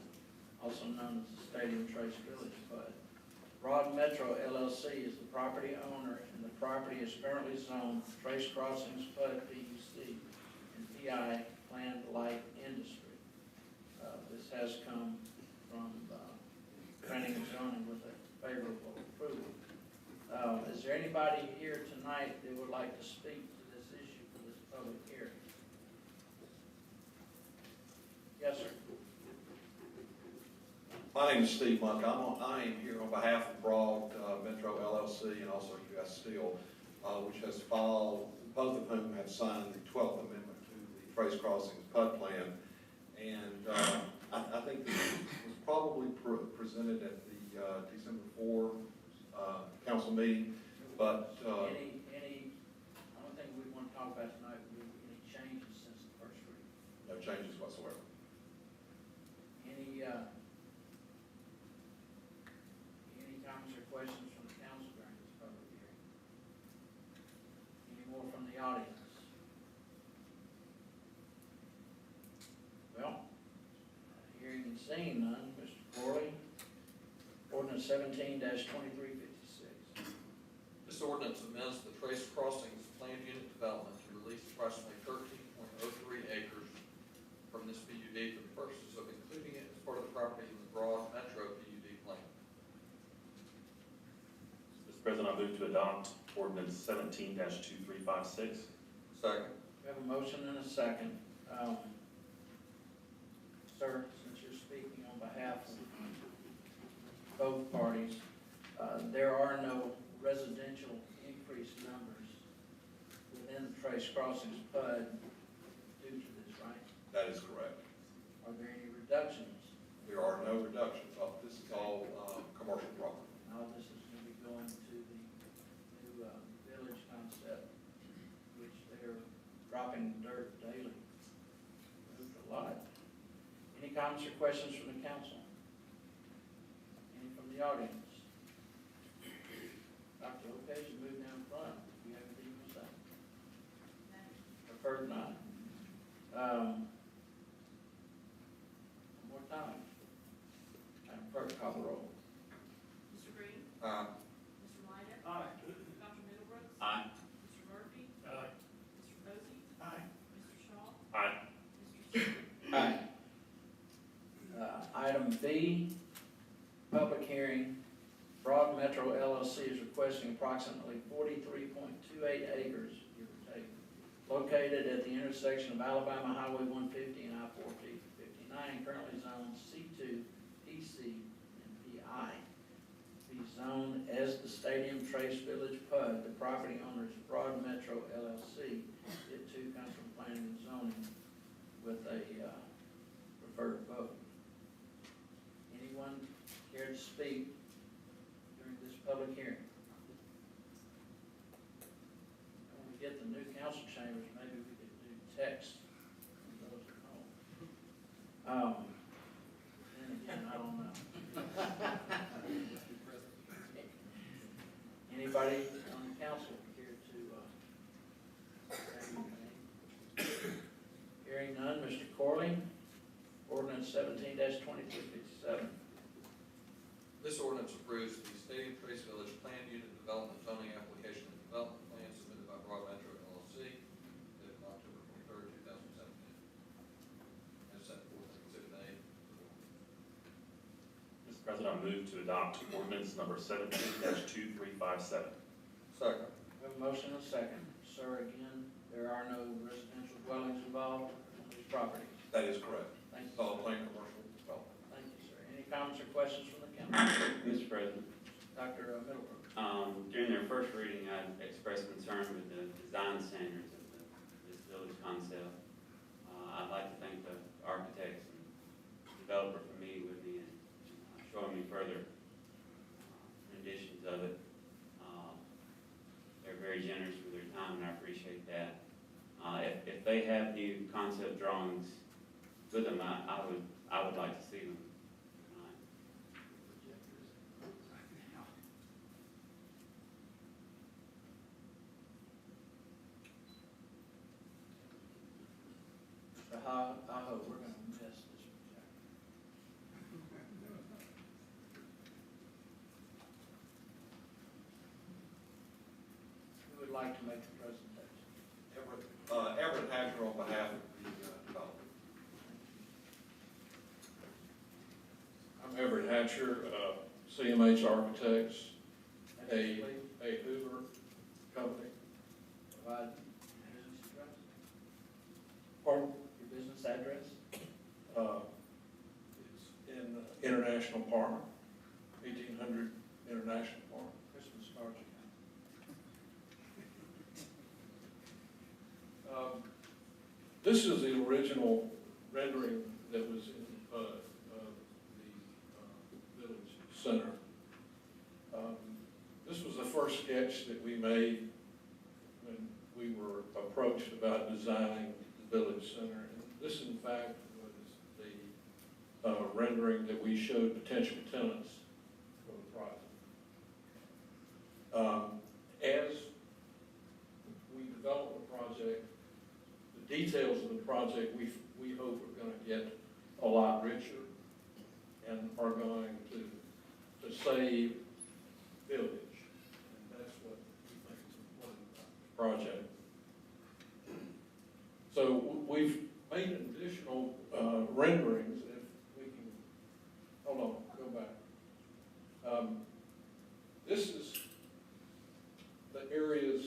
also known as the Stadium Trace Village PUD. Broad Metro LLC is the property owner, and the property is currently zoned Trace Crossings PUD PUC and PI Planned Light Industry. This has come from planning and zoning with a favorable approval. Is there anybody here tonight that would like to speak to this issue for this public hearing? Yes, sir. My name is Steve Monk. I am here on behalf of Broad Metro LLC and also U.S. Steel, which has filed, both of whom have signed the 12th Amendment to the Trace Crossings PUD plan. And I think this was probably presented at the December 4 council meeting, but Only thing we want to talk about tonight would be any changes since the first reading. no changes whatsoever. Any comments or questions from the council during this public hearing? Any more from the audience? Well, hearing and seeing none, Mr. Corley, ordinance 17-2356. This ordinance amends the Trace Crossings planned unit development to release approximately 13.03 acres from this PUD for the purposes of including it as part of the property in the Broad Metro PUD plan. Mr. President, I move to adopt ordinance 17-2356. Second. We have a motion and a second. Sir, since you're speaking on behalf of both parties, there are no residential increase numbers within the Trace Crossings PUD due to this, right? That is correct. Are there any reductions? There are no reductions. This is all commercial property. Now, this is going to be going to the new village concept, which they're dropping dirt daily. Moved a lot. Any comments or questions from the council? Any from the audience? Dr. Lopez, you move down front. Do you have anything to say? Preferred not. One more time. Madam Clerk, call the roll. Mr. Green? Aye. Mr. Lyda? Aye. Dr. Middlebrooks? Aye. Mr. Murphy? Aye. Mr. Posey? Aye. Mr. Shaw? Aye. Mr. Smith? Aye. Item B, public hearing. Broad Metro LLC is requesting approximately 43.28 acres, give or take, located at the intersection of Alabama Highway 150 and I-459, currently zoned C2, PC, and PI. Be zoned as the Stadium Trace Village PUD. The property owner is Broad Metro LLC. It too comes from planning and zoning with a preferred vote. Anyone care to speak during this public hearing? When we get the new council chambers, maybe we could do text from those at home. Then again, I don't know. Anybody on the council care to say anything? Hearing none, Mr. Corley, ordinance 17-2357. This ordinance approves the Stadium Trace Village Plan Unit Development Zoning Application and Development Plan submitted by Broad Metro LLC, dated October 23rd, 2017. As set forth in Exhibit A. Mr. President, I move to adopt ordinance number 17-2357. Second. We have a motion and a second. Sir, again, there are no residential dwellings involved on these properties. That is correct. Thank you. It's all plain commercial development. Thank you, sir. Any comments or questions from the council? Mr. President, Dr. Middlebrook. during their first reading, I expressed concern with the design standards of this village concept. I'd like to thank the architects and developer for meeting with me and showing me further renditions of it. They're very generous with their time, and I appreciate that. If they have new concept drawings with them, I would like to see them tonight. So I hope we're gonna miss this project. Who would like to make the presentation? Everett Hatcher on behalf of the developer. I'm Everett Hatcher, CMH Architects, Please a Hoover company. provide your business address, Pardon? your business address. It's in International Park, 1800 International Park. Christmas cards you This is the original rendering that was in the village center. This was the first sketch that we made when we were approached about designing the village center. And this, in fact, was the rendering that we showed potential tenants for the project. As we develop the project, the details of the project, we hope are going to get a lot richer and are going to save village. And that's what we think is important about this project. So we've made additional renderings. If we can, hold on, go back. This is the areas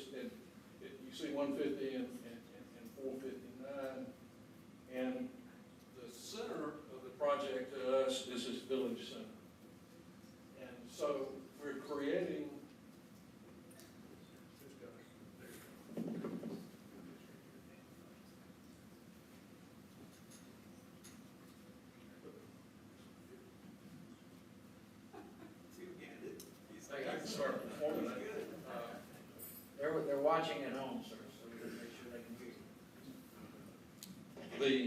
you see 150 and 459, and the center of the project to us is this village center. And so we're creating, I can start performing that. They're watching at home, sir, so we can make sure they can hear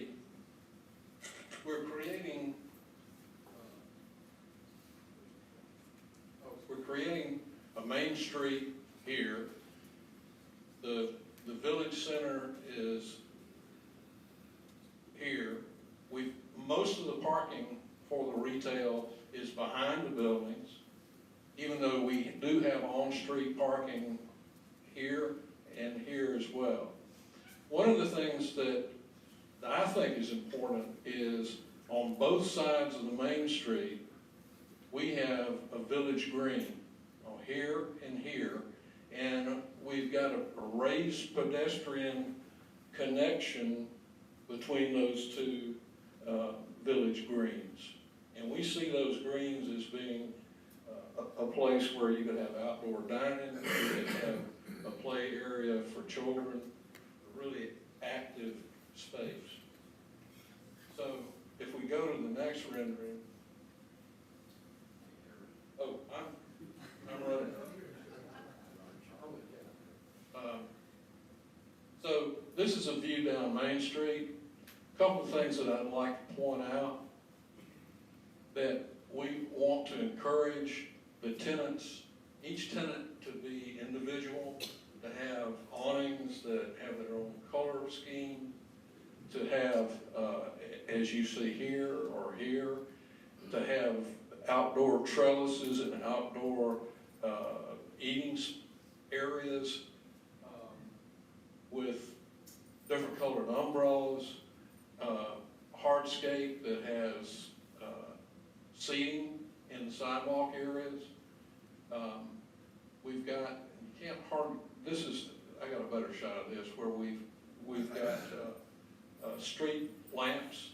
you. We're creating a main street here. The village center is here. Most of the parking for the retail is behind the buildings, even though we do have on-street parking here and here as well. One of the things that I think is important is on both sides of the main street, we have a village green, here and here, and we've got a raised pedestrian connection between those two village greens. And we see those greens as being a place where you could have outdoor dining, you could have a play area for children, a really active space. So if we go to the next rendering, I'm running. So this is a view down Main Street. A couple of things that I'd like to point out, that we want to encourage the tenants, each tenant to be individual, to have awnings that have their own color scheme. to have, as you see here or here, to have outdoor trellises and outdoor eating areas with different colored umbrellas, hardscape that has seating in the sidewalk areas. We've got, you can't hardly, this is, I got a better shot of this, where we've got street lamps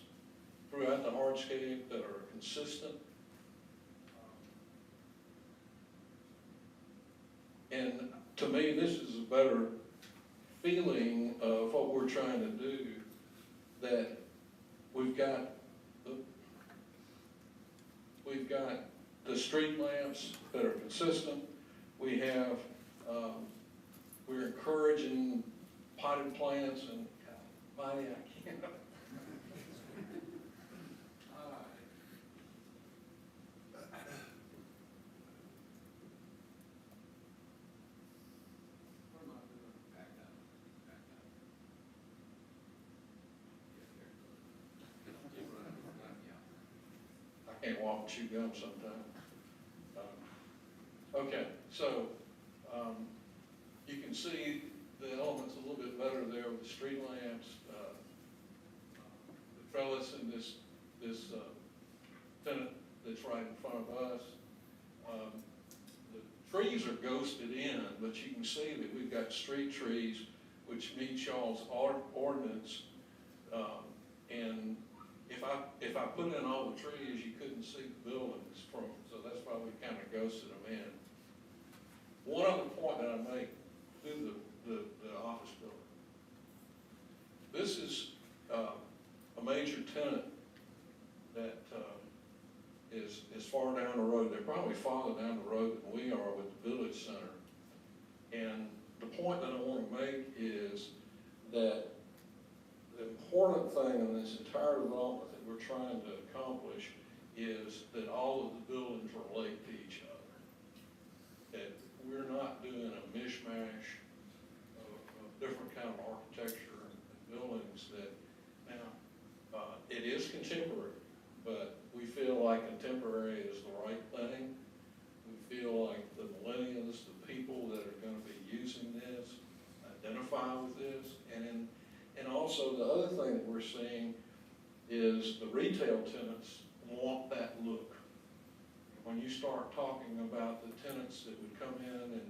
throughout the hardscape that are consistent. And to me, this is a better feeling of what we're trying to do, that we've got the street lamps that are consistent. We have, we're encouraging potted plants and, God, Mighty, I can't. I can't walk and chew gum sometimes. Okay, so you can see the elements a little bit better there with the street lamps, the trellis and this tenant that's right in front of us. The trees are ghosted in, but you can see that we've got street trees which meet y'all's ordinance. And if I put in all the trees, you couldn't see the buildings from, so that's why we kind of ghosted them in. One other point that I make through the office building. This is a major tenant that is far down the road. They're probably farther down the road than we are with the Village Center. And the point that I want to make is that the important thing in this entire development that we're trying to accomplish is that all of the buildings relate to each other. That we're not doing a mishmash of different kind of architecture and buildings that, now, it is contemporary, but we feel like contemporary is the right thing. We feel like the millennials, the people that are going to be using this, identify with this, and also the other thing that we're seeing is the retail tenants want that look. When you start talking about the tenants that would come in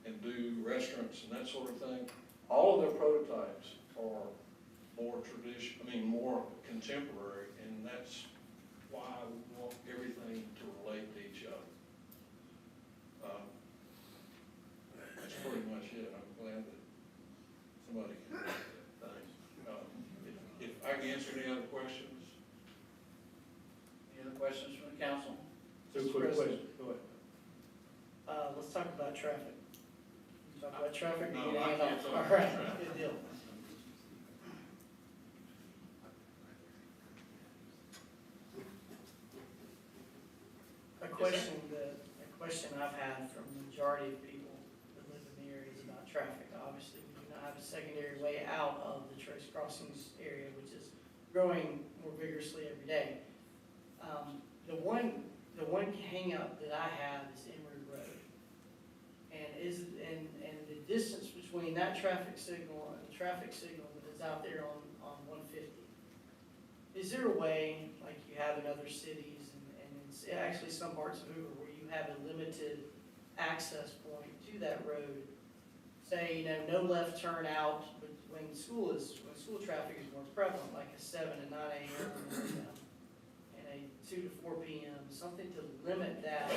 and do restaurants and that sort of thing, all of their prototypes are more more contemporary, and that's why we want everything to relate to each other. That's pretty much it. I'm glad that somebody can do that thing. If I can answer any other questions? Any other questions from the council? Two quick questions, go ahead. Let's talk about traffic. Talk about traffic. No, you I hand can't off. talk All about right, traffic. good deal. A question I've had from the majority of people that live in the area is about traffic. Obviously, we do not have a secondary way out of the Trace Crossings area, which is growing more vigorously every day. The one hang up that I have is Emory Road. And the distance between that traffic signal and the traffic signal that is out there on 150. Is there a way, like you have in other cities and in actually some parts of Hoover, where you have a limited access point to that road? Say, no left turn out, but when school traffic is more prevalent, like a 7 to 9 a.m. and a 2 to 4 p.m., something to limit that,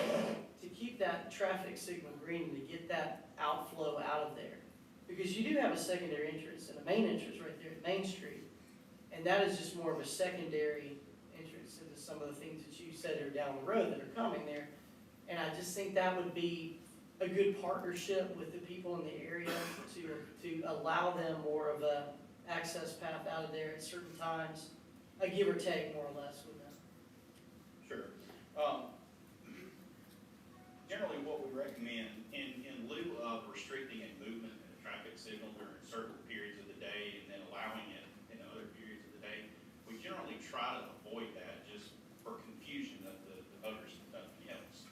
to keep that traffic signal green, to get that outflow out of there. Because you do have a secondary entrance and a main entrance right there at Main Street, and that is just more of a secondary entrance into some of the things that you said are down the road that are coming there. And I just think that would be a good partnership with the people in the area to allow them more of a access path out of there at certain times, a give or take more or less with them. Sure. Generally, what we recommend in lieu of restricting a movement and a traffic signal during certain periods of the day and then allowing it in other periods try to avoid that, just for confusion of the voters and nothing else.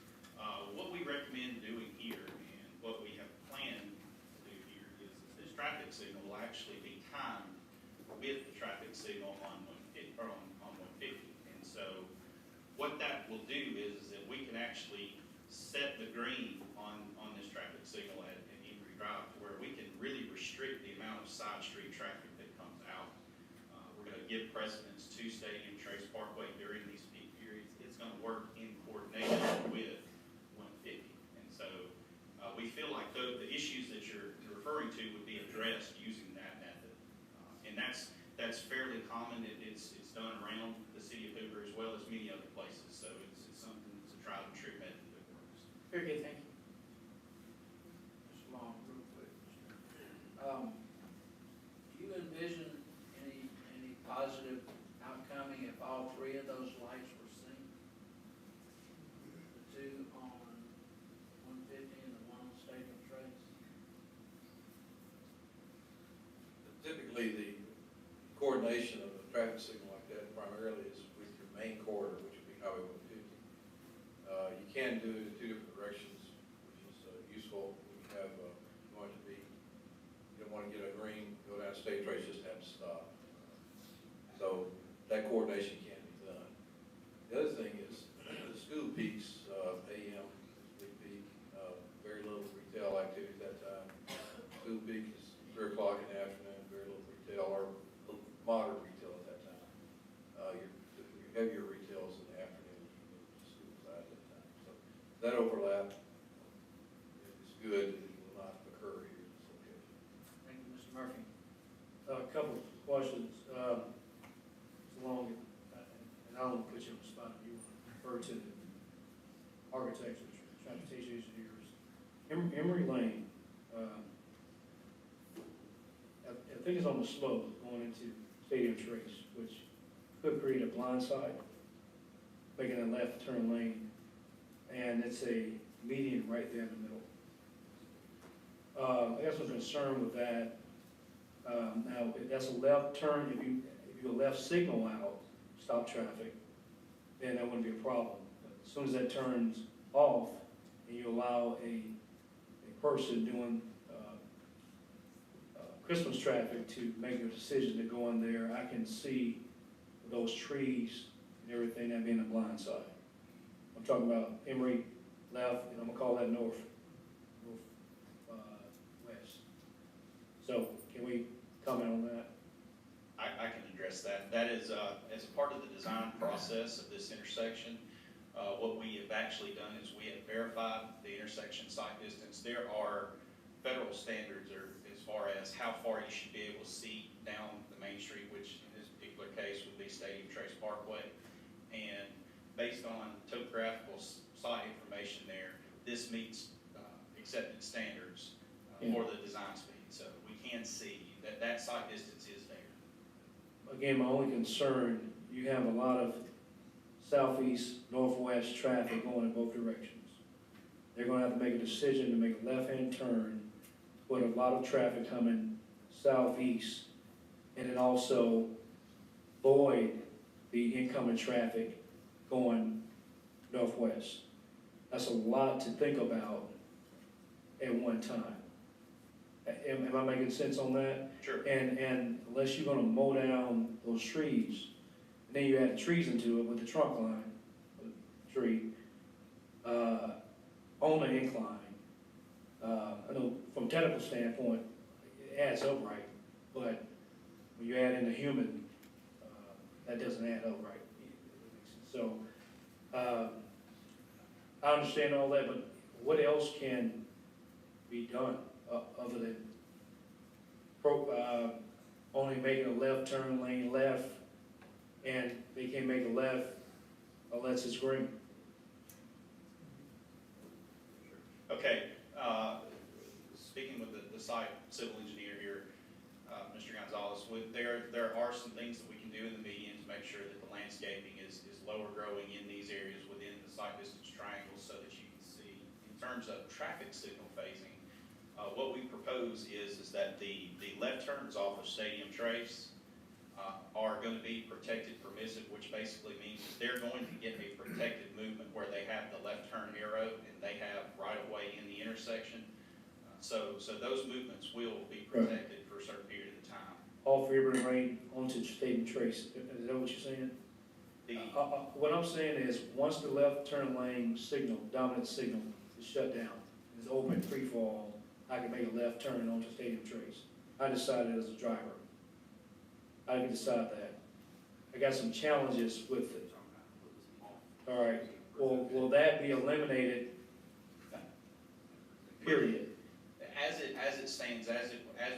What we recommend doing here, and what we have planned to do here, is this traffic signal will actually be timed with the traffic signal on 150. And so what that will do is that we can actually set the green on this traffic signal at Emory Drive to where we can really restrict the amount of side street traffic that comes out. We're going to give precedence to Stadium Trace Parkway during these peak periods. It's going to work in coordination with 150. And so we feel like the issues that you're referring to would be addressed using that method. And that's fairly common. It's done around the city of Hoover as well as many other places. So it's something that's a tried and true method that works. Very good, thank you. Mr. Long, real quick. Do you envision any positive outcome if all three of those lights were synced? The two on 150 and the one on Stadium Trace? Typically, the coordination of a traffic signal like that primarily is with your main corridor, which would be Highway 150. You can do it in two different directions, which is useful when you have going to be, you don't want to get a green, go down State Trace, just have to stop. So that coordination can be done. The other thing is the school peaks, AM, big peak, very little retail activity at that time. School peak is 3 o'clock in the afternoon, very little retail or moderate retail at that time. Your heavier retail is in the afternoon, you move to school side at that time. So that overlap is good, and it will not occur here in this location. Thank you, Mr. Murphy. A couple of questions. Mr. Long, and I don't want to put you on the spot, if you want to refer to the architects, transportation engineers. Emory Lane, I think it's on the slope going into Stadium Trace, which could create a blind side, making a left turn lane, and it's a median right there in the middle. I guess I'm concerned with that. Now, if that's a left turn, if you left signal out, stop traffic, then that wouldn't be a problem. But as soon as that turns off, and you allow a person doing Christmas traffic to make a decision to go in there, I can see those trees and everything that being a blind side. I'm talking about Emory left, and I'm gonna call that north west. So can we comment on that? I can address that. That is, as a part of the design process of this intersection, what we have actually done is we have verified the intersection site distance. There are federal standards as far as how far you should be able to see down the main street, which in this particular case would be Stadium Trace Parkway. And based on topographical site information there, this meets accepted standards for the design speed. So we can see that site distance is there. Again, my only concern, you have a lot of southeast, northwest traffic going in both directions. They're gonna have to make a decision to make a left-hand turn with a lot of traffic coming southeast, and then also void the incoming traffic going northwest. That's a lot to think about at one time. Am I making sense on that? Sure. And unless you're gonna mow down those trees, and then you add the trees into it with the trunk line, tree, on the incline. I know from a technical standpoint, it adds up right, but when you add in the human, that doesn't add up right. So, I understand all that, but what else can be done other than only making a left turn lane left, and they can make a left unless it's green? Okay, speaking with the site civil engineer here, Mr. Gonzalez, there are some things that we can do in the median to make sure that the landscaping is lower growing in these areas within the site distance triangles so that you can see. In terms of traffic signal phasing, what we propose is that the left turns off of Stadium Trace are gonna be protected permissive, which basically means that they're going to get a protected movement where they have the left turn arrow and they have right of way in the intersection. So those movements will be protected for a certain period of time. Off River and Rain onto State and Trace, is that what you're saying? What I'm saying is, once the left turn lane signal, dominant signal, is shut down, it's open, free fall, I can make a left turn onto Stadium Trace. I decided as a driver. I can decide that. I got some challenges with it. All right, well, will that be eliminated? Period. As it stands, as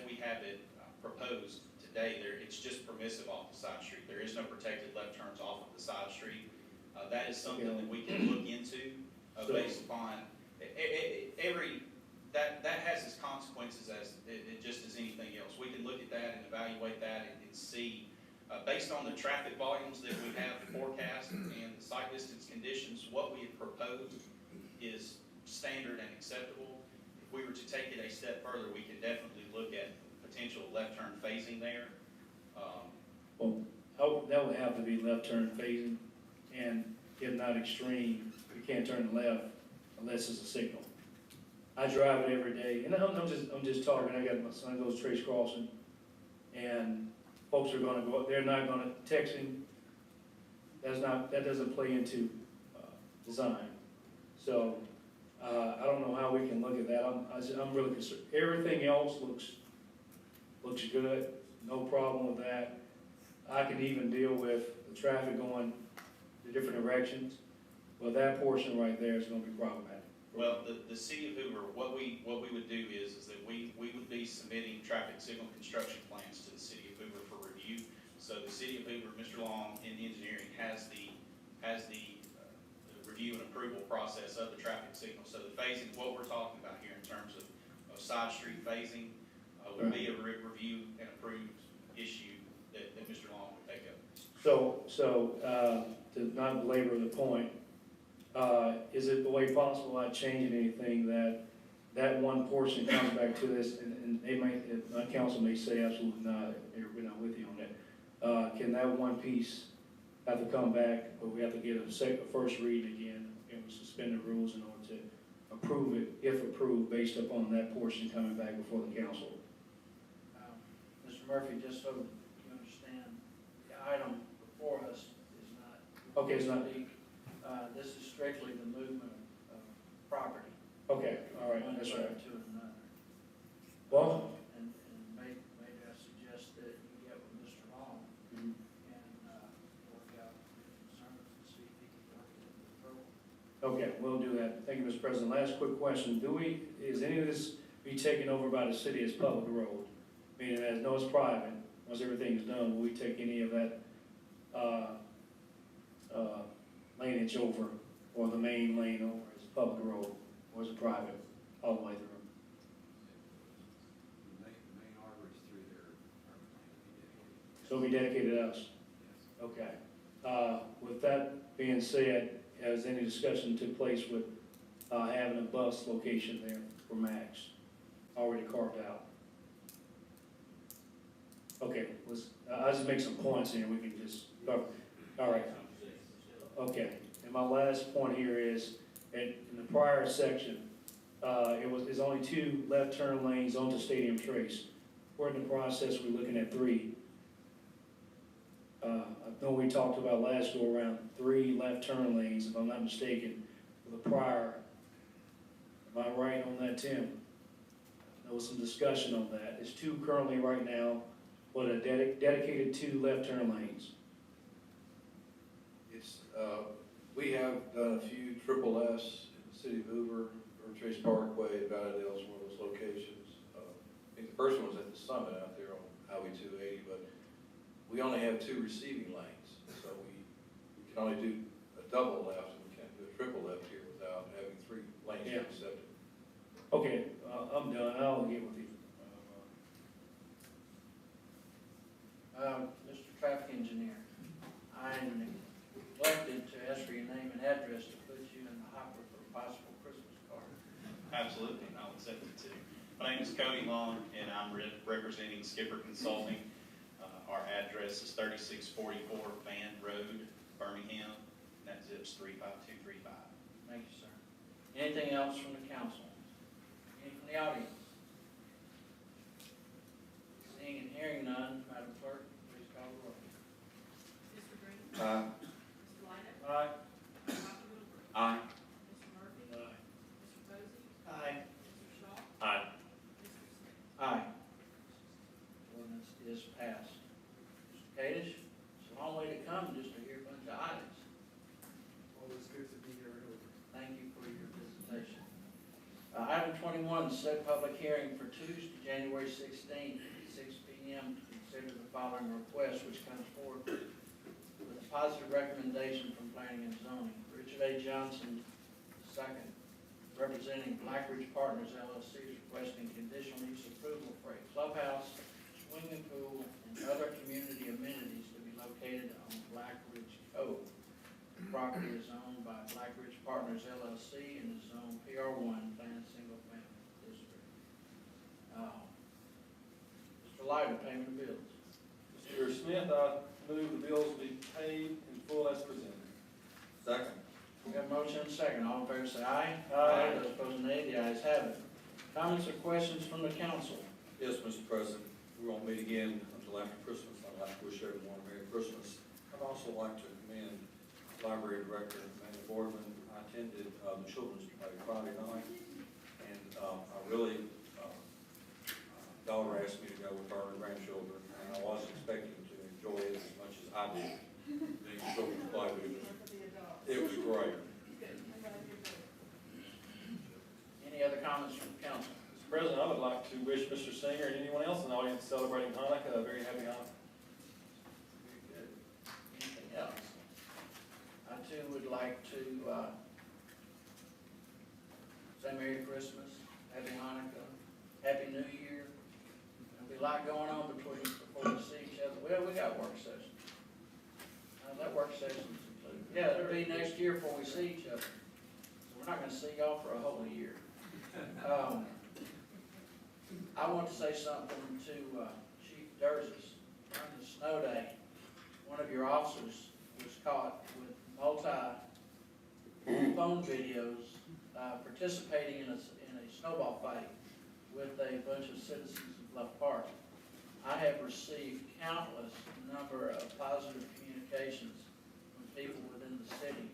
we have it proposed today, it's just permissive off the side street. There is no protected left turns off of the side street. That is something that we can look into based upon that has its consequences just as anything else. We can look at that and evaluate that and see, based on the traffic volumes that we have forecast and the site distance conditions, what we have proposed is standard and acceptable. If we were to take it a step further, we can definitely look at potential left turn phasing there. Well, that would have to be left turn phasing, and if not extreme, you can't turn left unless it's a signal. I drive it every day, and I'm just talking. I got my son goes Trace Crossing, and folks are going to go. They're not going to texting. That doesn't play into design. So I don't know how we can look at that. I'm really concerned. Everything else looks good. No problem with that. I can even deal with the traffic going the different directions. Well, that portion right there is going to be problematic. Well, the city of Hoover, what we would do is that we would be submitting traffic signal construction plans to the city of Hoover for review. So the city of Hoover, Mr. Long in engineering, has the review and approval process of the traffic signal. So the phasing, what we're talking about here in terms of side street phasing, would be a review and approved issue that Mr. Long would take up. So to not belabor the point, is it the way possible not changing anything that one portion comes back to this, and they might, my council may say absolutely not, we're not with you on that. Can that one piece have to come back, or we have to get a first read again, and we suspend the rules in order to approve it, if approved, based upon that portion coming back before the council? Mr. Murphy, just so you understand, the item before us is not. Okay, it's not. This is strictly the movement of property. Okay, all right, One that's side right. to another. Well, And maybe I suggest that you get with Mr. Long mhm. and work out your concerns and see if he can work it into the program. Okay, we'll do that. Thank you, Mr. President. Last quick question. Is any of this be taken over by the city as public road? Meaning that, no, it's private. Once everything is done, will we take any of that, laneage over, or the main lane over as public road, or is it private all the way through? The main arbor is through there. So it'll be dedicated to us? Okay. With that being said, has any discussion took place with having a bus location there for Max, already carved out? Okay, I'll just make some points here, we can just, all right. Okay, and my last point here is, in the prior section, it's only 2 left turn lanes onto Stadium Trace. We're in the process, we're looking at 3. I know we talked about last go around 3 left turn lanes, if I'm not mistaken, for the prior. Am I right on that, Tim? There was some discussion on that. It's 2 currently right now, but a dedicated 2 left turn lanes. We have done a few triple S in the city of Hoover, or Trace Parkway, Valladale is one of those locations. I think the first one was at the summit out there on Highway 280, but we only have 2 receiving lanes, so we can only do a double left, and we can't do a triple left here without having 3 lanes Yeah. accepted. Okay, I'm done. I'll get with you. Mr. Traffic Engineer, I neglected to ask for your name and address to put you in the hopper for a possible Christmas card. Absolutely, and I'll accept it too. My name is Cody Long, and I'm representing Skipper Consulting. Our address is 3644 Fan Road, Birmingham, and that zips 35235. Thank you, sir. Anything else from the council? Any from the audience? Seeing and hearing none, Madam Clerk, please call the roll. Mr. Green? Aye. Mr. Lydic? Aye. Dr. Hoover? Aye. Mr. Murphy? Aye. Mr. Posey? Aye. Mr. Shaw? Aye. Mr. Smith? Aye. Ordinance is passed. Mr. Kadish, it's a long way to come just to hear a bunch of items. Always good to be here. Thank you for your visitation. Item 21, set public hearing for Tuesday, January 16th, at 6 p.m. to consider the following request, which comes forward with a positive recommendation from Planning and Zoning. Richard A. Johnson, II, representing Blackridge Partners LLC, is requesting conditional use approval for a clubhouse, swimming pool, and other community amenities to be located on Blackridge Cove. The property is owned by Blackridge Partners LLC and is zoned PR1, planned single family district. Mr. Lyder, payment of bills. Mr. Smith, I move the bills be paid in full as presented. Second. We have a motion and a second. All in favor say aye. Aye. Those opposed nay. The ayes have it. Comments or questions from the council? Yes, Mr. President, we won't meet again until after Christmas. I'd like to wish everyone a Merry Christmas. I'd also like to commend Library Director Amanda Boardman. I attended the children's play Friday night, and I really, daughter asked me to go with her and grandchildren, and I wasn't expecting to enjoy it as much as I did, being a children's play. It was great. Any other comments from the council? Mr. President, I would like to wish Mr. Singer and anyone else in the audience celebrating Hanukkah a very happy Hanukkah. Very good. Anything else? I too would like to say Merry Christmas, Happy Hanukkah, Happy New Year. There'll be a lot going on before we see each other. Well, we got work sessions. That work session's included. Yeah, it'll be next year before we see each other. So we're not gonna see y'all for a whole year. I want to say something to Chief Durzis. During the snow day, one of your officers was caught with multi-phone videos participating in a snowball fight with a bunch of citizens of Bluff Park. I have received countless number of positive communications from people within the city.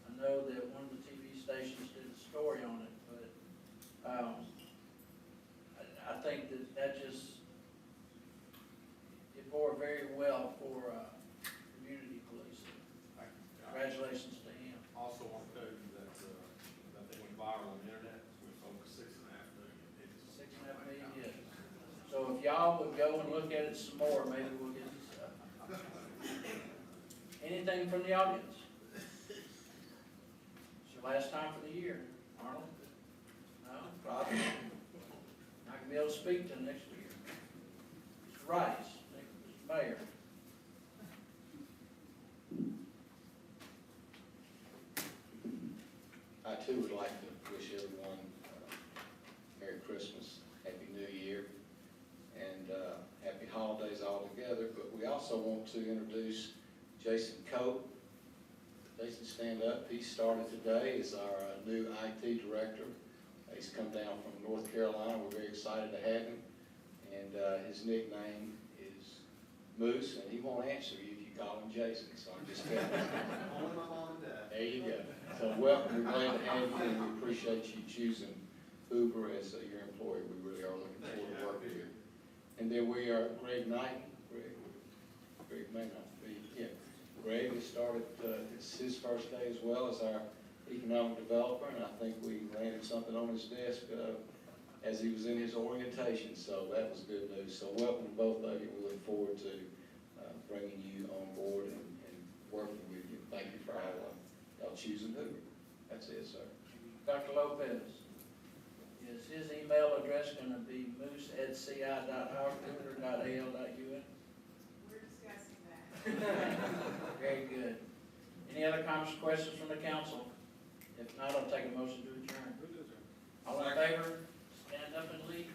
I know that one of the TV stations did a story on it, but I think that just, it bore very well for community policing. Congratulations to him. Also want to tell you that, that thing went viral on the internet, with over 6.5 million hits. 6.5 million hits. So if y'all would go and look at it some more, maybe we'll get this stuff. Anything from the audience? It's your last time for the year, Arnold? No? Probably. Not gonna be able to speak till next year. Mr. Rice, Mr. Mayor. I too would like to wish everyone Merry Christmas, Happy New Year, and Happy Holidays all together. But we also want to introduce Jason Cope. Jason, stand up. He started today as our new IT director. He's come down from North Carolina. We're very excited to have him. And his nickname is Moose, and he won't answer you if you call him Jason. So I'm just telling you. Only my mom and dad. There you go. So welcome, we're glad to have you, and we appreciate you choosing Hoover as your employer. We really are looking forward to working here. And then we are Greg Knight. Greg may not be, yeah. Greg has started, it's his first day as well as our economic developer, and I think we landed something on his desk as he was in his orientation, so that was good news. So welcome to both of you. We look forward to bringing you on board and working with you. Thank you for all y'all choosing Hoover. That's it, sir. Dr. Lopez, is his email address going to be moose@ci.howard.al.un? We're discussing that. Very good. Any other comments or questions from the council? If not, I'll take a motion to adjourn. All in favor, stand up and leave.